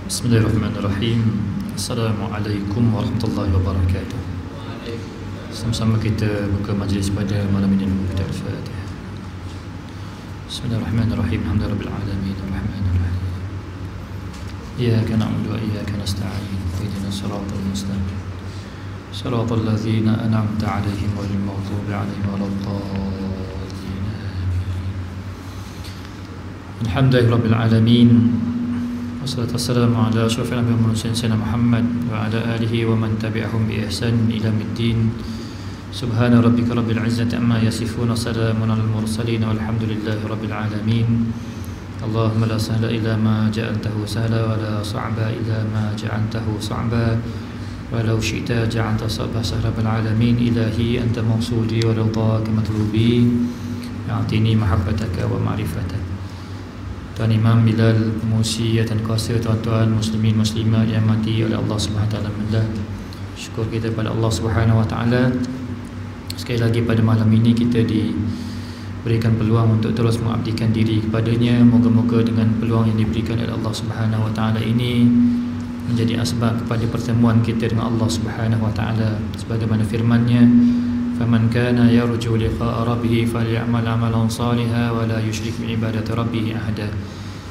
Bismillahirrahmanirrahim. Assalamualaikum warahmatullahi wabarakatuh. Sama-sama kita buka majlis pada malam ini dengan kita Al-Fatihah. Bismillahirrahmanirrahim. Alhamdulillahirabbil alamin. Arrahmanirrahim. Iyyaka na'budu wa iyyaka nasta'in. Ihdinas siratal mustaqim. Siratal ladzina an'amta 'alaihim ghairil maghdubi 'alaihim waladdallin. Alhamdulillahirabbil alamin. Wassalatu wassalamu ala asyrafil anbiya'i wal mursalin sayyidina Muhammad wa ala alihi wa man tabi'ahum bi ihsan ila middin. Subhana rabbika rabbil izzati amma yasifun wa salamun alal mursalin walhamdulillahi rabbil alamin. Allahumma la sahla illa ma ja'altahu sahla wa la sa'ba illa ma ja'altahu sa'ba wa law syi'ta ja'alta sa'ba sahla bil alamin. Ilahi anta mawsuli wa ridhaka matlubi a'tini mahabbataka wa ma'rifataka. Tuan Imam Bilal Musi dan kuasa tuan-tuan muslimin muslimat yang mati oleh Allah Subhanahu wa taala. Syukur kita kepada Allah Subhanahu wa taala. Sekali lagi pada malam ini kita diberikan peluang untuk terus mengabdikan diri kepadanya. Moga-moga dengan peluang yang diberikan oleh Allah Subhanahu wa taala ini menjadi asbab kepada pertemuan kita dengan Allah Subhanahu wa taala sebagaimana firman-Nya, "Faman kana yarju liqa'a rabbih falyamal 'amalan shalihan wa la yusyrik bi ibadati rabbih ahada."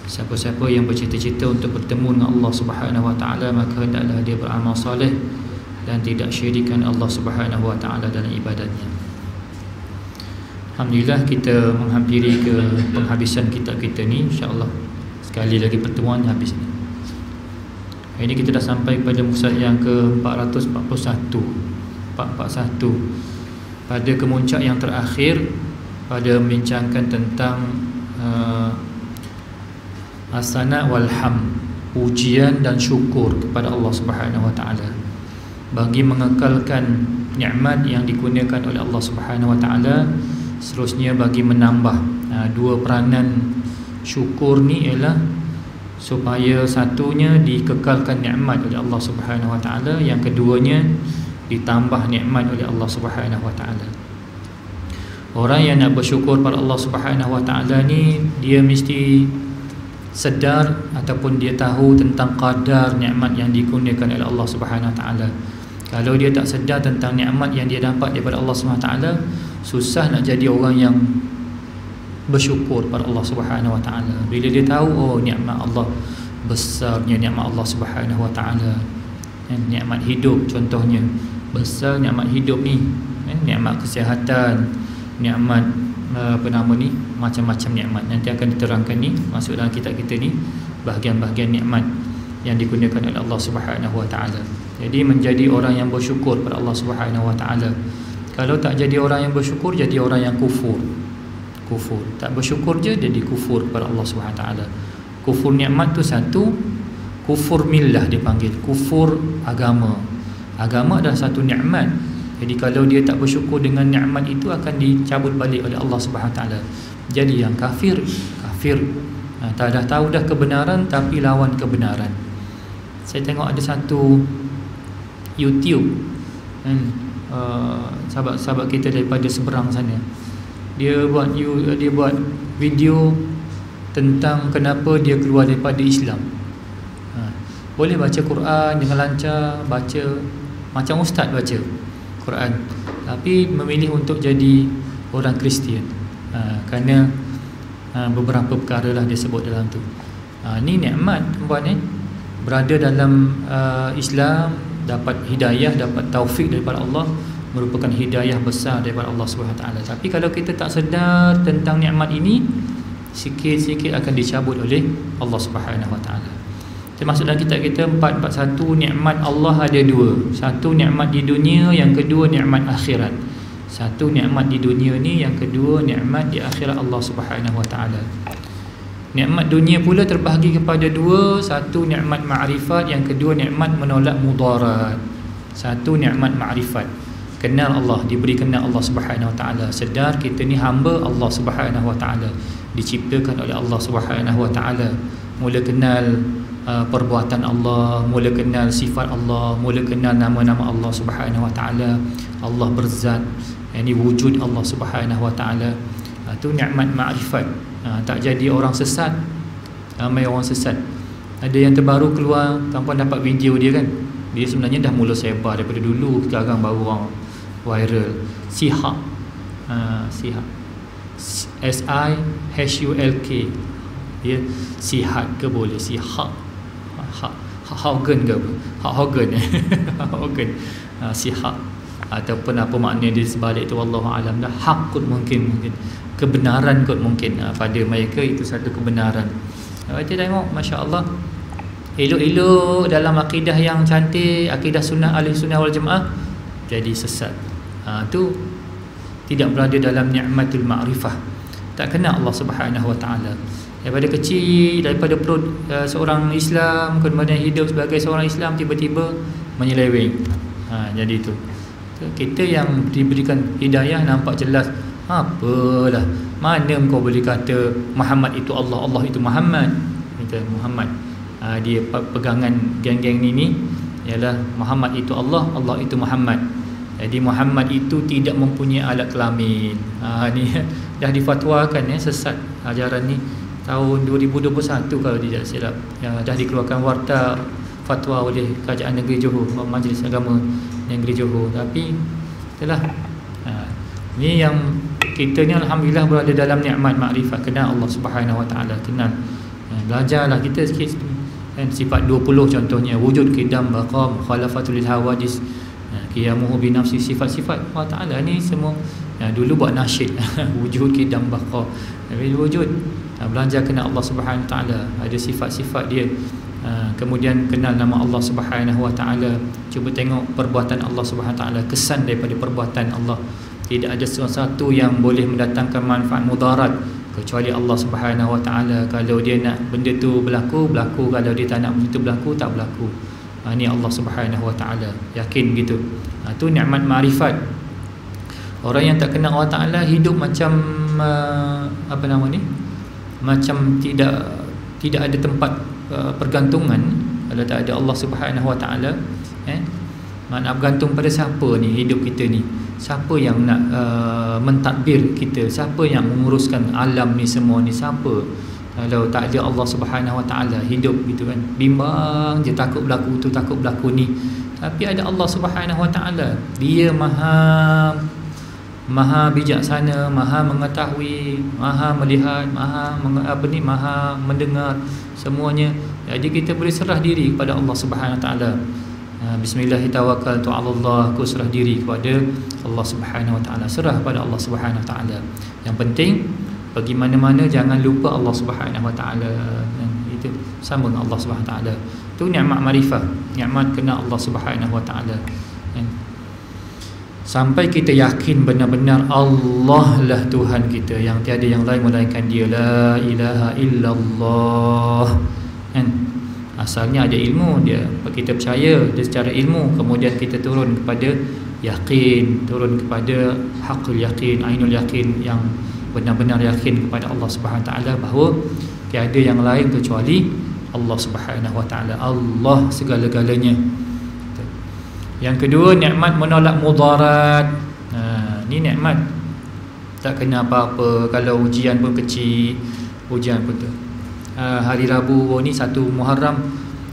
Siapa-siapa yang bercita-cita untuk bertemu dengan Allah Subhanahu wa taala, maka hendaklah dia beramal soleh dan tidak syirikkan Allah Subhanahu wa taala dalam ibadatnya. Alhamdulillah kita menghampiri ke penghabisan kitab kita ni, insya-Allah. Sekali lagi pertemuan habis ni. Hari ini kita dah sampai pada muka yang ke-441. 441. Pada kemuncak yang terakhir pada membincangkan tentang as-sana' wal ham, pujian dan syukur kepada Allah Subhanahu wa taala bagi mengekalkan nikmat yang dikurniakan oleh Allah Subhanahu wa taala. Seterusnya bagi menambah dua peranan syukur ni ialah supaya satunya dikekalkan nikmat oleh Allah Subhanahu wa taala, yang keduanya ditambah nikmat oleh Allah Subhanahu wa taala. Orang yang nak bersyukur pada Allah Subhanahu wa taala ni, dia mesti sedar ataupun dia tahu tentang kadar nikmat yang dikurniakan oleh Allah Subhanahu wa taala. Kalau dia tak sedar tentang nikmat yang dia dapat daripada Allah Subhanahu wa taala, susah nak jadi orang yang bersyukur pada Allah Subhanahu wa taala. Bila dia tahu nikmat Allah, besarnya nikmat Allah Subhanahu wa taala, nikmat hidup contohnya, besar nikmat hidup ni, nikmat kesihatan, nikmat macam-macam nikmat. Nanti akan diterangkan ni, masuk dalam kitab kita ni, bahagian-bahagian nikmat yang dikurniakan oleh Allah Subhanahu wa taala. Jadi menjadi orang yang bersyukur pada Allah Subhanahu wa taala. Kalau tak jadi orang yang bersyukur, jadi orang yang kufur. Tak bersyukur je jadi kufur kepada Allah Subhanahu wa taala. Kufur nikmat tu satu, kufur millah dipanggil, kufur agama. Agama adalah satu nikmat. Jadi kalau dia tak bersyukur dengan nikmat itu, akan dicabut balik oleh Allah Subhanahu wa taala. Jadi yang kafir. Tak dah tahu dah kebenaran tapi lawan kebenaran. Saya tengok ada satu YouTube sahabat kita daripada seberang sana. Dia buat video tentang kenapa dia keluar daripada Islam. Boleh baca Quran dengan lancar, baca macam ustaz baca Quran, tapi memilih untuk jadi orang Kristian kerana beberapa perkara lah dia sebut dalam tu. Ni nikmat tuan ni, berada dalam Islam, dapat hidayah, dapat taufik daripada Allah, merupakan hidayah besar daripada Allah Subhanahu wa taala. Tapi kalau kita tak sedar tentang nikmat ini, sikit-sikit akan dicabut oleh Allah Subhanahu wa taala. Termasuk dalam kitab kita 441, nikmat Allah ada dua. Satu nikmat di dunia, yang kedua nikmat akhirat. Satu nikmat di dunia ni, yang kedua nikmat di akhirat Allah Subhanahu wa taala. Nikmat dunia pula terbahagi kepada dua. Satu nikmat ma'rifat, yang kedua nikmat menolak mudarat. Satu nikmat ma'rifat, kenal Allah, diberi kenal Allah Subhanahu wa taala. Sedar kita ni hamba Allah Subhanahu wa taala, diciptakan oleh Allah Subhanahu wa taala. Mula kenal perbuatan Allah, mula kenal sifat Allah, mula kenal nama-nama Allah Subhanahu wa taala. Allah berzat, ini wujud Allah Subhanahu wa taala. Itu nikmat ma'rifat. Tak jadi orang sesat. Ramai orang sesat Ada yang terbaru keluar, tuan-puan dapat video dia kan. Dia sebenarnya dah mula sebar daripada dulu, sekarang baru orang viral. Sihak. Sihak. S-I-H-U-L-K. Dia sihat ke boleh, sihak. Haugen ke apa? Haugen. Haugen. Sihak. Ataupun apa makna dia sebalik itu, wallahu alam dah. Hak kot mungkin kebenaran kot mungkin. Pada mereka itu satu kebenaran. Kita tengok, masya-Allah, elok-elok dalam akidah yang cantik, akidah sunnah, ahli sunnah wal jemaah, jadi sesat. Tu tidak berada dalam nikmatul ma'rifah, tak kenal Allah Subhanahu wa taala. Daripada kecil, daripada perut seorang Islam, kemudian hidup sebagai seorang Islam, tiba-tiba menyeleweng. Jadi itu kita yang diberikan hidayah nampak jelas. Apalah, mana kau boleh kata Muhammad itu Allah, Allah itu Muhammad. Kita Muhammad, dia pegangan geng-geng ni ialah Muhammad itu Allah, Allah itu Muhammad. Jadi Muhammad itu tidak mempunyai alat kelamin. Ni dah difatwakan sesat ajaran ni tahun 2021 kalau tidak silap. Dah dikeluarkan warta fatwa oleh Kerajaan Negeri Johor, Majlis Agama Negeri Johor. Tapi itulah, ni yang kita ni alhamdulillah berada dalam nikmat makrifat, kenal Allah Subhanahu wa taala, kenal. Belajarlah kita sikit kan, sifat 20 contohnya, wujud, qidam, baqa, mukhalafatul hawadis, qiyamuhu bi nafsi, sifat-sifat Allah taala ni semua. Dulu buat nasyid wujud, qidam, baqa, tapi wujud. Belajar kenal Allah Subhanahu wa taala, ada sifat-sifat dia. Kemudian kenal nama Allah Subhanahu wa taala, cuba tengok perbuatan Allah Subhanahu wa taala, kesan daripada perbuatan Allah. Tidak ada sesuatu yang boleh mendatangkan manfaat mudarat kecuali Allah Subhanahu wa taala. Kalau dia nak benda tu berlaku, berlaku. Kalau dia tak nak benda tu berlaku, tak berlaku. Ini Allah Subhanahu wa taala, yakin gitu. Tu nikmat makrifat. Orang yang tak kenal Allah taala hidup macam apa nama ni? Macam tidak ada tempat pergantungan. Kalau tak ada Allah Subhanahu wa taala, mana bergantung pada siapa ni hidup kita ni? Siapa yang nak mentadbir kita? Siapa yang menguruskan alam ni semua ni? Siapa? Kalau tak ada Allah Subhanahu wa taala, hidup gitu kan, bimbang je, takut berlaku tu, takut berlaku ni. Tapi ada Allah Subhanahu wa taala, dia maha bijaksana, maha mengetahui, maha melihat, maha mendengar semuanya. Jadi kita boleh serah diri kepada Allah Subhanahu wa taala. Bismillahirrahmanirrahim, Allah, aku serah diri kepada Allah Subhanahu wa taala, serah kepada Allah Subhanahu wa taala. Yang penting pergi mana-mana jangan lupa Allah Subhanahu wa taala. Itu sama dengan Allah Subhanahu wa taala. Itu nikmat makrifah, nikmat kenal Allah Subhanahu wa taala. Sampai kita yakin benar-benar Allah lah Tuhan kita, yang tiada yang lain melainkan Dia, la ilaha illallah. Asalnya ada ilmu dia, kita percaya dia secara ilmu, kemudian kita turun kepada yakin, turun kepada haqqul yakin, ainul yakin, yang benar-benar yakin kepada Allah Subhanahu wa taala bahawa tiada yang lain kecuali Allah Subhanahu wa taala. Allah segala-galanya. Yang kedua, nikmat menolak mudarat. Ni nikmat, tak kena apa-apa. Kalau ujian pun kecil, ujian pun tu. Hari Rabu ni 1 Muharram,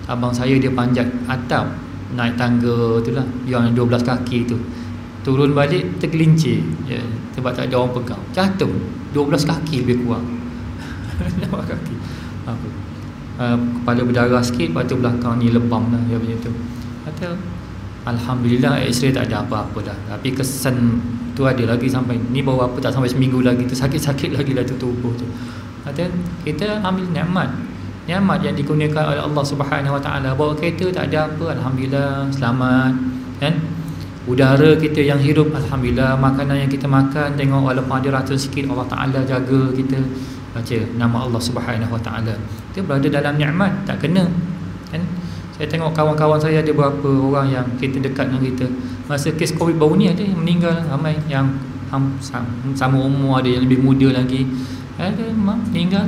abang saya dia panjat atap, naik tangga tu lah, yang 12 kaki tu, turun balik tergelincir sebab tak ada orang pegang, jatuh 12 kaki lebih kurang. 12 kaki kepala berdarah sikit, lepas tu belakang ni lebam lah, dia macam tu. Kata alhamdulillah X-ray tak ada apa-apa dah, tapi kesan tu ada lagi sampai ni, baru apa tak sampai seminggu lagi tu, sakit-sakit lagi lah tu tubuh tu. Kata kita ambil nikmat yang dikurniakan oleh Allah Subhanahu wa taala. Bawa kereta tak ada apa, alhamdulillah selamat kan. Udara kita yang hirup, alhamdulillah. Makanan yang kita makan, tengok walaupun ada racun sikit, Allah taala jaga kita. Baca nama Allah Subhanahu wa taala, kita berada dalam nikmat, tak kena kan. Saya tengok kawan-kawan saya ada berapa orang yang kita dekat dengan kita, masa kes Covid baru ni ada yang meninggal, ramai yang sama umur, ada yang lebih muda lagi, ada meninggal.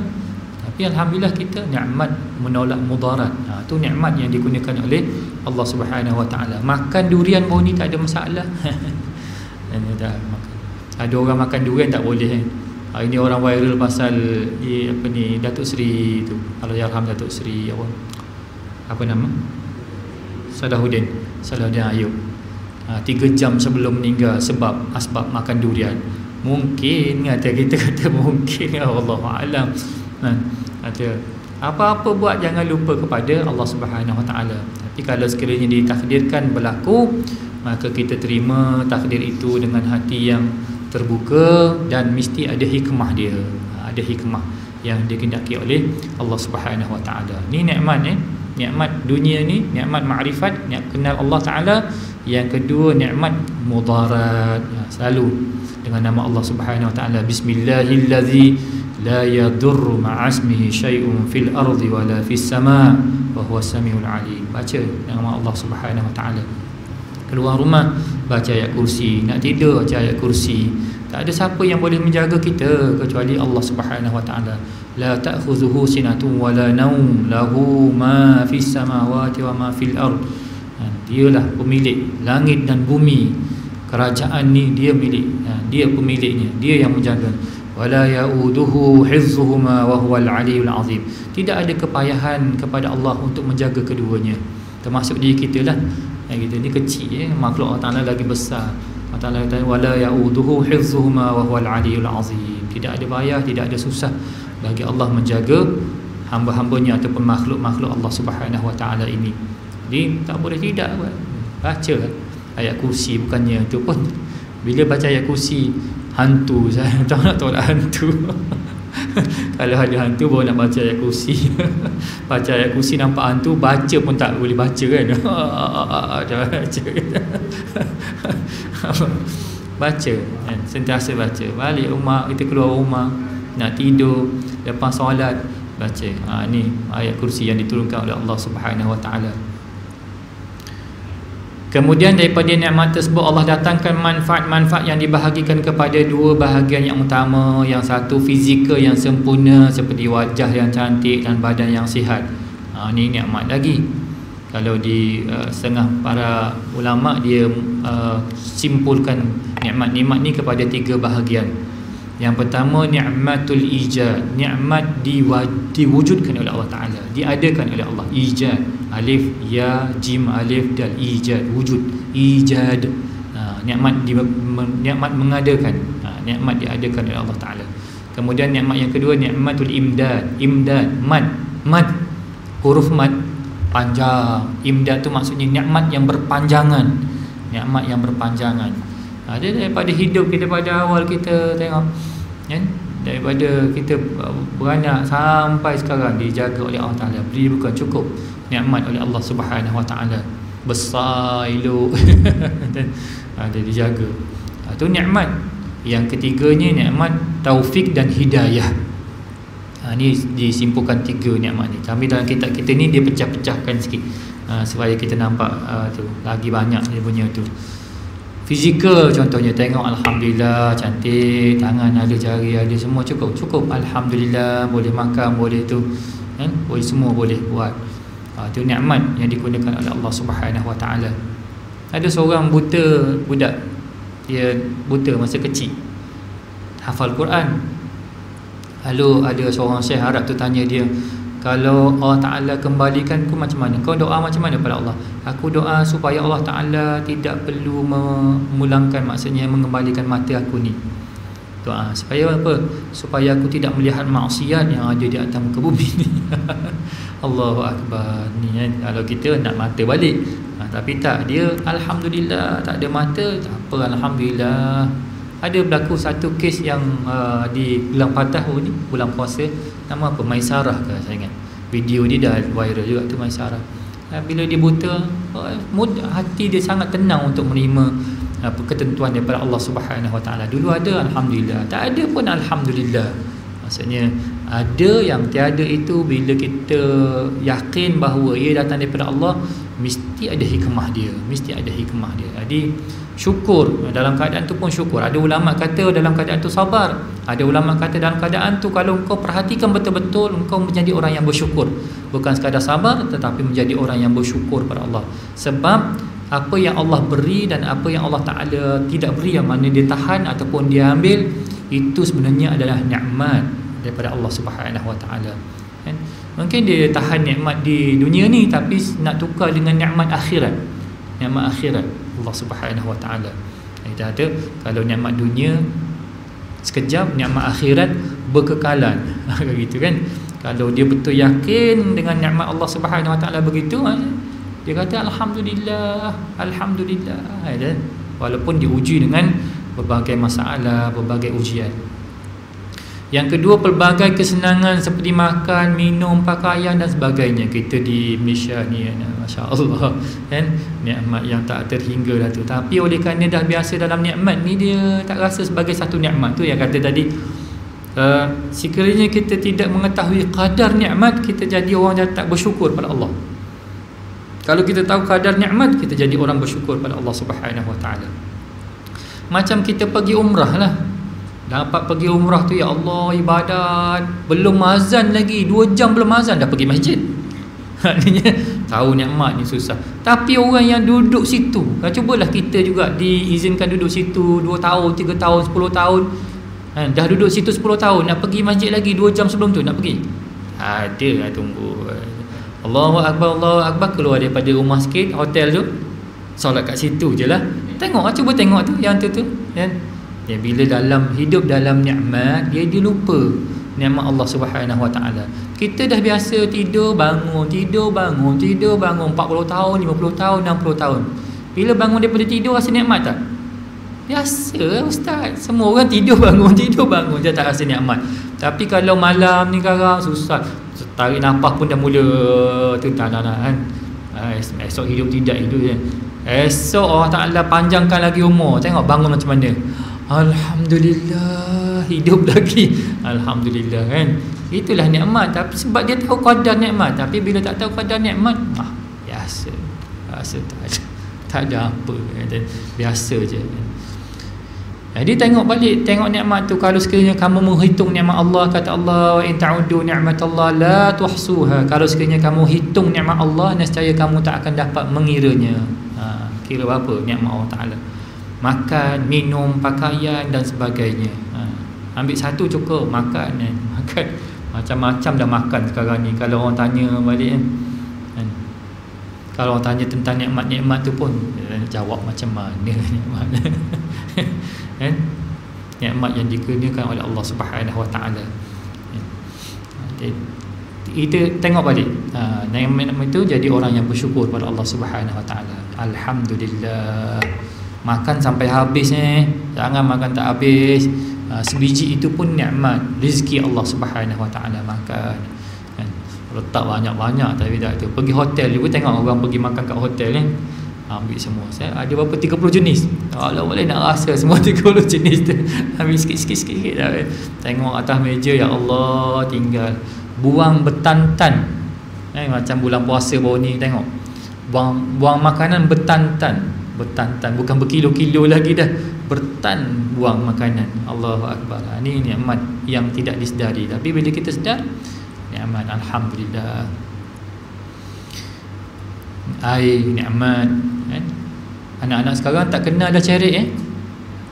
Tapi alhamdulillah kita nikmat menolak mudarat. Tu nikmat yang digunakan oleh Allah Subhanahu wa taala. Makan durian baru ni tak ada masalah. Ada orang makan durian tak boleh kan. Hari ni orang viral pasal apa ni, Datuk Seri tu, Allahyarham Datuk Seri apa, apa nama? Salahuddin Ayub. 3 jam sebelum meninggal sebab asbab makan durian. Mungkin kita kata mungkin, Allahu a'lam. Kata apa-apa buat jangan lupa kepada Allah Subhanahu Wa Taala. Tapi kalau sekiranya ditakdirkan berlaku, maka kita terima takdir itu dengan hati yang terbuka dan mesti ada hikmah dia. Ada hikmah yang dikehendaki oleh Allah Subhanahu Wa Taala. Ni nikmat nikmat dunia ni, nikmat makrifat, nikmat kenal Allah Taala. Yang kedua nikmat mudarat, selalu dengan nama Allah Subhanahu Wa Taala. Bismillahillazi la yadurru ma'asmihi syai'un fil ardi wala fis sama' wa huwa samiul alim. Baca nama Allah Subhanahu Wa Taala. Keluar rumah baca ayat kursi, nak tidur baca ayat kursi. Tak ada siapa yang boleh menjaga kita kecuali Allah Subhanahu Wa Taala. La ta'khudhuhu sinatun wala naum, lahu ma fis samawati wa ma fil ard. Dialah pemilik langit dan bumi. Kerajaan ni dia milik, dia pemiliknya, dia yang menjaga. Wala yauduhu hifzuhuma wa huwal aliyul azim. Tidak ada kepayahan kepada Allah untuk menjaga keduanya, termasuk diri kita lah. Kita ni kecil, makhluk Allah Taala lagi besar. Allah Taala kata wala yauduhu hifzuhuma wa huwal aliyul azim. Tidak ada payah, tidak ada susah bagi Allah menjaga hamba-hambanya ataupun makhluk-makhluk Allah Subhanahu Wa Taala ini. Jadi tak boleh tidak baca ayat kursi. Bukannya tu pun bila baca ayat kursi hantu, saya tak nak tolak hantu. Kalau ada hantu baru nak baca ayat kursi. Baca ayat kursi nampak hantu, baca pun tak boleh baca kan. Jangan baca. Baca kan? Sentiasa baca. Balik rumah, kita keluar rumah nak tidur, lepas solat baca. Ni ayat kursi yang diturunkan oleh Allah Subhanahu Wa Taala. Kemudian daripada nikmat tersebut Allah datangkan manfaat-manfaat yang dibahagikan kepada dua bahagian yang utama. Yang satu fizikal yang sempurna seperti wajah yang cantik dan badan yang sihat. Ini nikmat lagi. Kalau di setengah para ulama dia simpulkan nikmat-nikmat ni kepada 3 bahagian. Yang pertama nikmatul ijad, nikmat diwujudkan oleh Allah Taala, diadakan oleh Allah. Ijad, alif ya jim alif dal, ijad wujud, ijad. Nikmat nikmat mengadakan, nikmat diadakan oleh Allah Taala. Kemudian nikmat yang kedua nikmatul imdad, imdad mad huruf mad panjang. Imdad tu maksudnya nikmat yang berpanjangan, nikmat yang berpanjangan. Ada daripada hidup kita pada awal kita tengok kan, daripada kita beranak sampai sekarang dijaga oleh Allah Taala. Beri bukan cukup nikmat oleh Allah Subhanahu Wa Taala. Besar elok dan ada dijaga. Itu nikmat. Yang ketiganya nikmat taufik dan hidayah. Ini disimpulkan 3 nikmat ni. Tapi dalam kitab kita ni dia pecah-pecahkan sikit supaya kita nampak tu lagi banyak dia punya tu. Fizikal contohnya, tengok alhamdulillah cantik, tangan ada, jari ada, semua cukup alhamdulillah, boleh makan, boleh tu kan, boleh semua boleh buat. Itu nikmat yang digunakan oleh Allah Subhanahu Wa Taala. Ada seorang buta budak, dia buta masa kecil, hafal Quran. Lalu ada seorang syekh Arab tu tanya dia, kalau Allah Ta'ala kembalikan aku macam mana? Kau doa macam mana pada Allah? Aku doa supaya Allah Ta'ala tidak perlu memulangkan, maksudnya mengembalikan mata aku ni. Doa supaya apa? Supaya aku tidak melihat maksiat yang ada di atas muka bumi ni. Allahu Akbar. Ni kan, kalau kita nak mata balik, tapi tak, dia alhamdulillah tak ada mata, tak apa, alhamdulillah. Ada berlaku satu kes yang di bulan Patah ni, bulan puasa, nama apa, Maisarah ke saya ingat. Video dia dah viral juga tu, Maisarah. Bila dia buta, hati dia sangat tenang untuk menerima ketentuan daripada Allah Subhanahu Wa Taala. Dulu ada alhamdulillah, tak ada pun alhamdulillah. Maksudnya ada yang tiada itu bila kita yakin bahawa ia datang daripada Allah, mesti ada hikmah dia, mesti ada hikmah dia. Jadi syukur dalam keadaan tu pun syukur. Ada ulama kata dalam keadaan tu sabar. Ada ulama kata dalam keadaan tu kalau engkau perhatikan betul-betul, engkau menjadi orang yang bersyukur. Bukan sekadar sabar tetapi menjadi orang yang bersyukur pada Allah. Sebab apa yang Allah beri dan apa yang Allah Ta'ala tidak beri, yang mana dia tahan ataupun dia ambil, itu sebenarnya adalah nikmat daripada Allah Subhanahu Wa Ta'ala. Mungkin dia tahan nikmat di dunia ni, tapi nak tukar dengan nikmat akhirat. Nikmat akhirat Allah Subhanahu Wa Taala. Kita kata kalau nikmat dunia sekejap, nikmat akhirat berkekalan. Begitu kan? Kalau dia betul yakin dengan nikmat Allah Subhanahu Wa Taala begitu, dia kata alhamdulillah, alhamdulillah, kan? Walaupun diuji dengan berbagai masalah, berbagai ujian. Yang kedua, pelbagai kesenangan seperti makan, minum, pakaian dan sebagainya. Kita di Malaysia ni, masya-Allah, kan, nikmat yang tak terhingga lah tu. Tapi oleh kerana dah biasa dalam nikmat ni, dia tak rasa sebagai satu nikmat. Tu yang kata tadi, sekiranya kita tidak mengetahui kadar nikmat, kita jadi orang yang tak bersyukur pada Allah. Kalau kita tahu kadar nikmat, kita jadi orang bersyukur pada Allah Subhanahu Wa Taala. Macam kita pergi umrah lah. Dapat pergi umrah tu, ya Allah, ibadat, belum azan lagi, 2 jam belum azan dah pergi masjid. Maknanya tahu nikmat ni susah. Tapi orang yang duduk situ, cubalah kita juga diizinkan duduk situ 2 tahun, 3 tahun, 10 tahun, dah duduk situ 10 tahun, nak pergi masjid lagi 2 jam sebelum tu nak pergi. Ada, tunggu. Allahu Akbar, keluar daripada rumah sikit, hotel tu, solat kat situ je lah. Tengok, cuba tengok tu, yang tu kan. Ya, bila hidup dalam nikmat, dia lupa nikmat Allah Subhanahu Wa Taala. Kita dah biasa tidur bangun 40 tahun, 50 tahun, 60 tahun. Bila bangun daripada tidur, rasa nikmat tak? Biasa, ustaz. Semua orang tidur bangun dia tak rasa nikmat. Tapi kalau malam ni sekarang susah. Tarik nafas pun dah mula tu, kan. Esok hidup tidak hidup je. Esok Allah Ta'ala panjangkan lagi umur. Tengok bangun macam mana. Alhamdulillah, hidup lagi. Alhamdulillah, kan. Itulah nikmat. Tapi sebab dia tahu kadar nikmat. Tapi bila tak tahu kadar nikmat, biasa tak ada apa, kan. Biasa je. Jadi tengok nikmat tu. Kalau sekiranya kamu menghitung nikmat Allah, kata Allah, in ta'uddu ni'matallah la tuhsuha. Kalau sekiranya kamu hitung nikmat Allah, nescaya kamu tak akan dapat mengiranya. Kira berapa nikmat Allah Ta'ala? Makan, minum, pakaian dan sebagainya. Ambil satu cukup, makan. Makan macam-macam dah makan sekarang ni. Kalau orang tanya balik, kan? Kalau orang tanya tentang nikmat-nikmat tu pun, jawab macam mana nikmat. Kan? Nikmat yang dikurniakan oleh Allah Subhanahu Wa Taala. Kita tengok balik, nikmat itu jadi orang yang bersyukur pada Allah Subhanahu Wa Taala. Alhamdulillah. Makan sampai habis jangan makan tak habis. Sebiji itu pun nikmat, rezeki Allah Subhanahu Wa Taala. Makan, kan? Letak banyak-banyak tapi tak tu. Pergi hotel juga, tengok orang pergi makan kat hotel ni, ambil semua. Saya ada berapa 30 jenis. Kalau boleh nak rasa semua 30 jenis tu, ambil sikit-sikit dah. Tengok atas meja, ya Allah, tinggal buang betantan. Macam bulan puasa baru ni, tengok buang makanan betantan, bukan berkilo-kilo lagi dah, bertan buang makanan. Allahu Akbar. Ini nikmat yang tidak disedari. Tapi bila kita sedar, nikmat, alhamdulillah. Air, nikmat, kan? Anak-anak sekarang tak kenal dah ceret.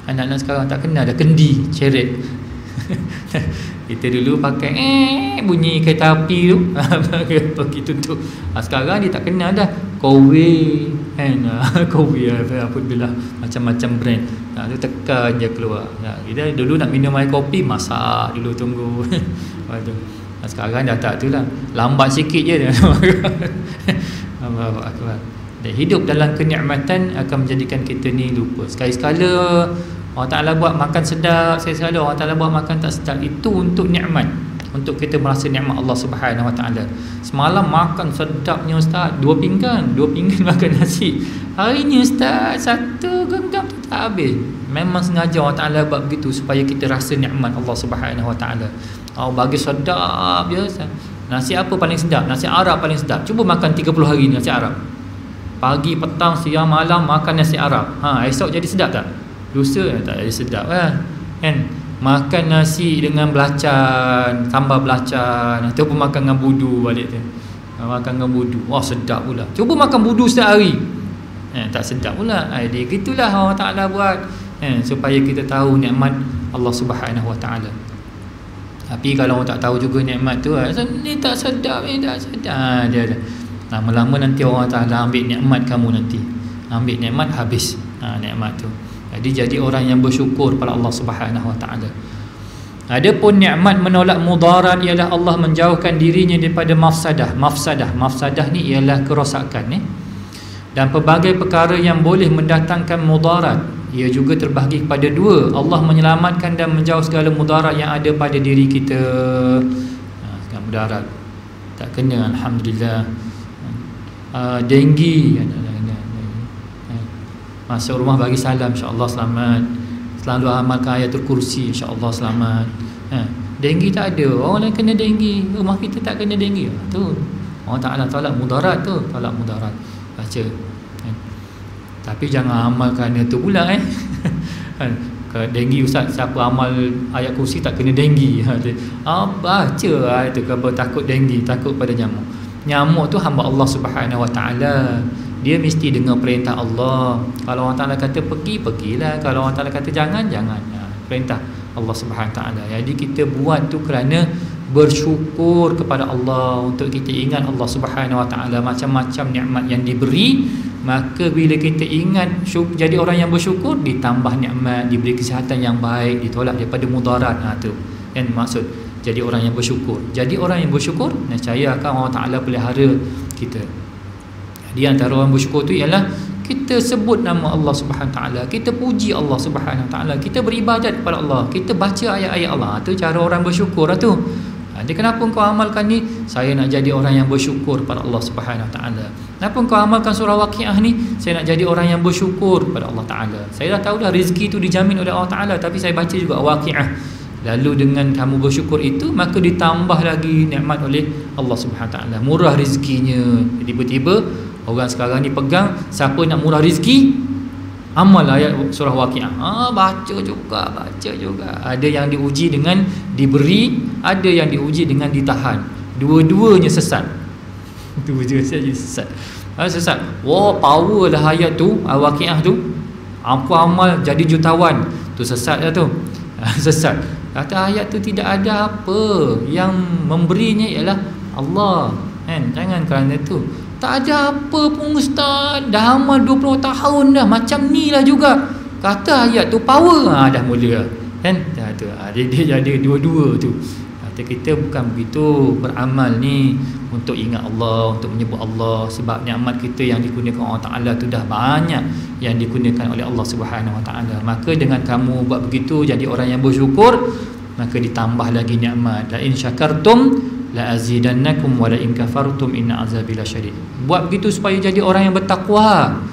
Anak-anak sekarang tak kenal dah kendi, ceret. Kita dulu pakai bunyi kereta api tu, pergi tutup. Sekarang dia tak kenal dah kowe, kan? Kowe apa bilah, macam-macam brand. Tu tekan je keluar. Kita dulu nak minum air kopi, masak dulu, tunggu. Sekarang dah tak tu lah, lambat sikit je. Allahu Akbar. Dan hidup dalam kenikmatan akan menjadikan kita ni lupa. Sekali-sekala Allah Ta'ala buat makan sedap, sekali-sekala Allah Ta'ala buat makan tak sedap. Itu untuk nikmat, untuk kita merasa nikmat Allah Subhanahu Wa Ta'ala. Semalam makan sedapnya ustaz, 2 pinggan makan nasi. Hari ni ustaz, 1 genggam tu tak habis. Memang sengaja Allah Ta'ala buat begitu supaya kita rasa nikmat Allah Subhanahu Wa Ta'ala. Bagi sedap je. Nasi apa paling sedap? Nasi Arab paling sedap. Cuba makan 30 hari nasi Arab. Pagi, petang, siang, malam makan nasi Arab. Esok jadi sedap tak? Lusa tak jadi sedap kan? Makan nasi dengan belacan, sambal belacan, ataupun makan dengan budu balik tu. Makan dengan budu, wah sedap pula. Cuba makan budu setiap hari, tak sedap pula. Dia gitulah Allah Ta'ala buat, supaya kita tahu nikmat Allah Subhanahu Wa Ta'ala. Tapi kalau orang tak tahu juga nikmat tu, ni tak sedap, ni tak sedap, dia ada. Lama-lama nanti orang Ta'ala ambil nikmat kamu nanti. Ambil nikmat, habis nikmat tu. Jadi orang yang bersyukur pada Allah Subhanahu Wa Ta'ala. Adapun nikmat menolak mudarat ialah Allah menjauhkan dirinya daripada mafsadah. Mafsadah ni ialah kerosakan, dan pelbagai perkara yang boleh mendatangkan mudarat. Ia juga terbahagi kepada dua. Allah menyelamatkan dan menjauh segala mudarat yang ada pada diri kita. Segala mudarat tak kena, alhamdulillah. Denggi, masuk rumah bagi salam, insya-Allah selamat. Selalu amalkan ayatul kursi, insya-Allah selamat. Denggi tak ada. Orang lain kena denggi, rumah kita tak kena denggi. Tu Allah Ta'ala tolak mudarat tu, tolak mudarat. Baca. Tapi jangan amal kerana tu pula Kalau denggi ustaz, siapa amal ayat kursi tak kena denggi. Baca ayat tu, kalau takut denggi, takut pada nyamuk. Nyamuk tu hamba Allah Subhanahu Wa Ta'ala. Dia mesti dengar perintah Allah. Kalau Allah Ta'ala kata pergi, pergilah. Kalau Allah Ta'ala kata jangan, jangan. Perintah Allah Subhanahu Wa Ta'ala. Jadi kita buat tu kerana bersyukur kepada Allah, untuk kita ingat Allah Subhanahu Wa Ta'ala macam-macam nikmat yang diberi. Maka bila kita ingat, jadi orang yang bersyukur, ditambah nikmat, diberi kesihatan yang baik, ditolak daripada mudarat. Tu yang maksud jadi orang yang bersyukur. Jadi orang yang bersyukur, nescaya akan Allah Ta'ala pelihara kita. Di antara orang bersyukur tu ialah kita sebut nama Allah Subhanahu Wa Ta'ala, kita puji Allah Subhanahu Wa Ta'ala, kita beribadat kepada Allah, kita baca ayat-ayat Allah. Tu cara orang bersyukur lah tu. Dia kenapa kau amalkan ni? Saya nak jadi orang yang bersyukur pada Allah Subhanahu Wa Ta'ala. Kenapa kau amalkan surah Waqiah ni? Saya nak jadi orang yang bersyukur pada Allah Ta'ala. Saya dah tahu dah rezeki tu dijamin oleh Allah Ta'ala, tapi saya baca juga Waqiah. Lalu dengan kamu bersyukur itu, maka ditambah lagi nikmat oleh Allah Subhanahu Wa Ta'ala. Murah rezekinya. Tiba-tiba orang sekarang ni pegang, siapa nak murah rezeki, amal ayat surah Waqiah. Baca juga. Ada yang diuji dengan diberi, ada yang diuji dengan ditahan. Dua-duanya sesat. Dua-duanya sesat. Sesat. Power lah ayat tu, Waqiah tu. Apa amal jadi jutawan. Tu sesat lah tu. Sesat. Kata ayat tu tidak ada apa, yang memberinya ialah Allah. Jangan kerana tu. Tak ada apa pun ustaz, dah amal 20 tahun dah, macam ni lah juga. Kata ayat tu power, dah mula kan. Dia jadi dua-dua tu. Kata kita bukan begitu beramal ni untuk ingat Allah, untuk menyebut Allah. Sebab nikmat kita yang dikurniakan Allah Ta'ala tu dah banyak, yang dikurniakan oleh Allah Subhanahu Wa Ta'ala. Maka dengan kamu buat begitu, jadi orang yang bersyukur, maka ditambah lagi nikmat. La in syakartum la azidannakum wa la in kafartum inna azabi lasyadid. Buat begitu supaya jadi orang yang bertakwa.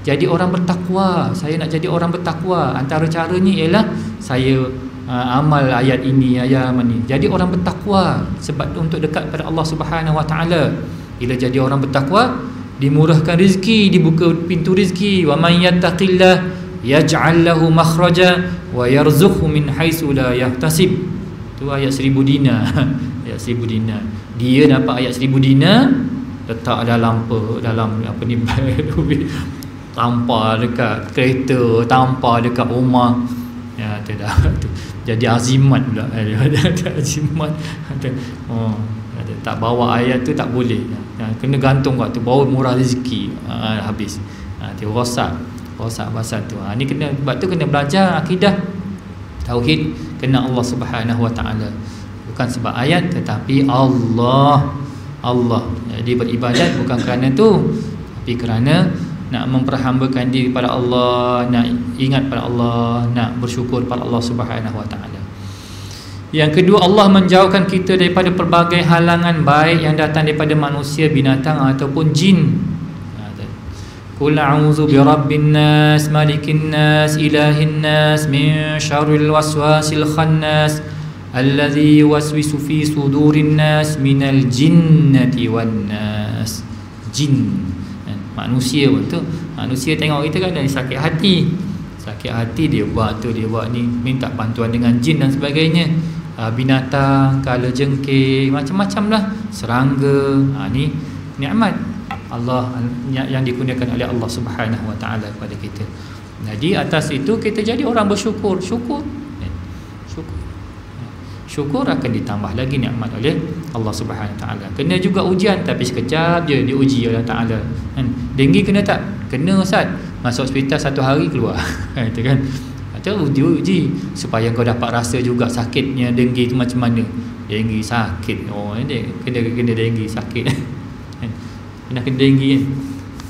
Jadi orang bertakwa. Saya nak jadi orang bertakwa. Antara caranya ialah saya amal ayat ini, ayat ni. Jadi orang bertakwa, sebab untuk dekat pada Allah Subhanahu Wa Ta'ala. Bila jadi orang bertakwa, dimurahkan rezeki, dibuka pintu rezeki. Wa man yattaqillah yaj'al lahu makhraja wa yarzuqhu min haitsu la yahtasib. Tu ayat 1000 dinar. Ayat 1000 dinar. Dia dapat ayat 1000 dinar, letak dalam apa ni, tampar dekat kereta, tampar dekat rumah. Tu. Jadi azimat pula. Azimat. Tak bawa ayat tu tak boleh. Kena gantung kat tu, bawa murah rezeki. Habis. Dia rosak pasal tu. Ni kena, sebab tu kena belajar akidah tauhid, kena Allah Subhanahu Wa Ta'ala. Bukan sebab ayat, tetapi Allah. Jadi beribadat bukan kerana tu, tapi kerana nak memperhambakan diri pada Allah, nak ingat pada Allah, nak bersyukur pada Allah Subhanahu Wa Ta'ala. Yang kedua, Allah menjauhkan kita daripada pelbagai halangan baik yang datang daripada manusia, binatang ataupun jin. Qul a'udzu birabbin nas, malikin nas, ilahin nas, min syarril waswasil khannas, alladzi yuwaswisu fi sudurin nas minal jinnati wan nas. Jin, manusia pun tu. Manusia tengok kita kan dari sakit hati, dia buat tu, dia buat ni, minta bantuan dengan jin dan sebagainya. Binatang, kala jengking, macam-macam lah, serangga. Ni nikmat Allah yang dikurniakan oleh Allah Subhanahu Wa Ta'ala kepada kita. Jadi atas itu kita jadi orang bersyukur. Syukur syukur akan ditambah lagi nikmat oleh Allah Subhanahu Wa Taala. Kena juga ujian tapi sekejap je diuji oleh Allah Taala. Denggi kena tak? Kena Ustaz. Masuk hospital 1 hari keluar. Itu kan. Atau uji supaya kau dapat rasa juga sakitnya denggi tu macam mana. Denggi sakit. Oh, ini kena denggi sakit. Pernah kena denggi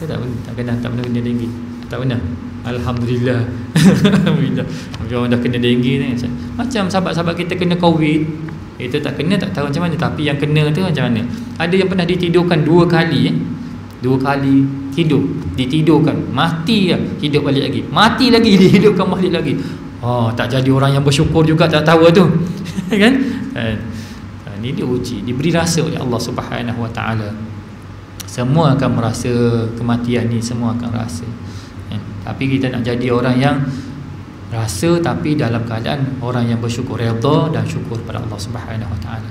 kan? Tak pernah kena denggi. Tak pernah. Alhamdulillah. Alhamdulillah. Orang dah kena denggi ni. Macam sahabat-sahabat kita kena COVID. Kita tak kena tak tahu macam mana. Tapi yang kena tu macam mana. Ada yang pernah ditidurkan 2 kali 2 kali tidur. Ditidurkan. Mati lah. Hidup balik lagi. Mati lagi. Dihidupkan balik lagi. Oh, tak jadi orang yang bersyukur juga. Tak tahu tu. Kan? Ini dia uji. Diberi rasa oleh Allah Subhanahu Wa Taala. Semua akan merasa kematian ni. Semua akan rasa. Tapi kita nak jadi orang yang rasa tapi dalam keadaan orang yang bersyukur, redha dan syukur pada Allah Subhanahu Wa Taala.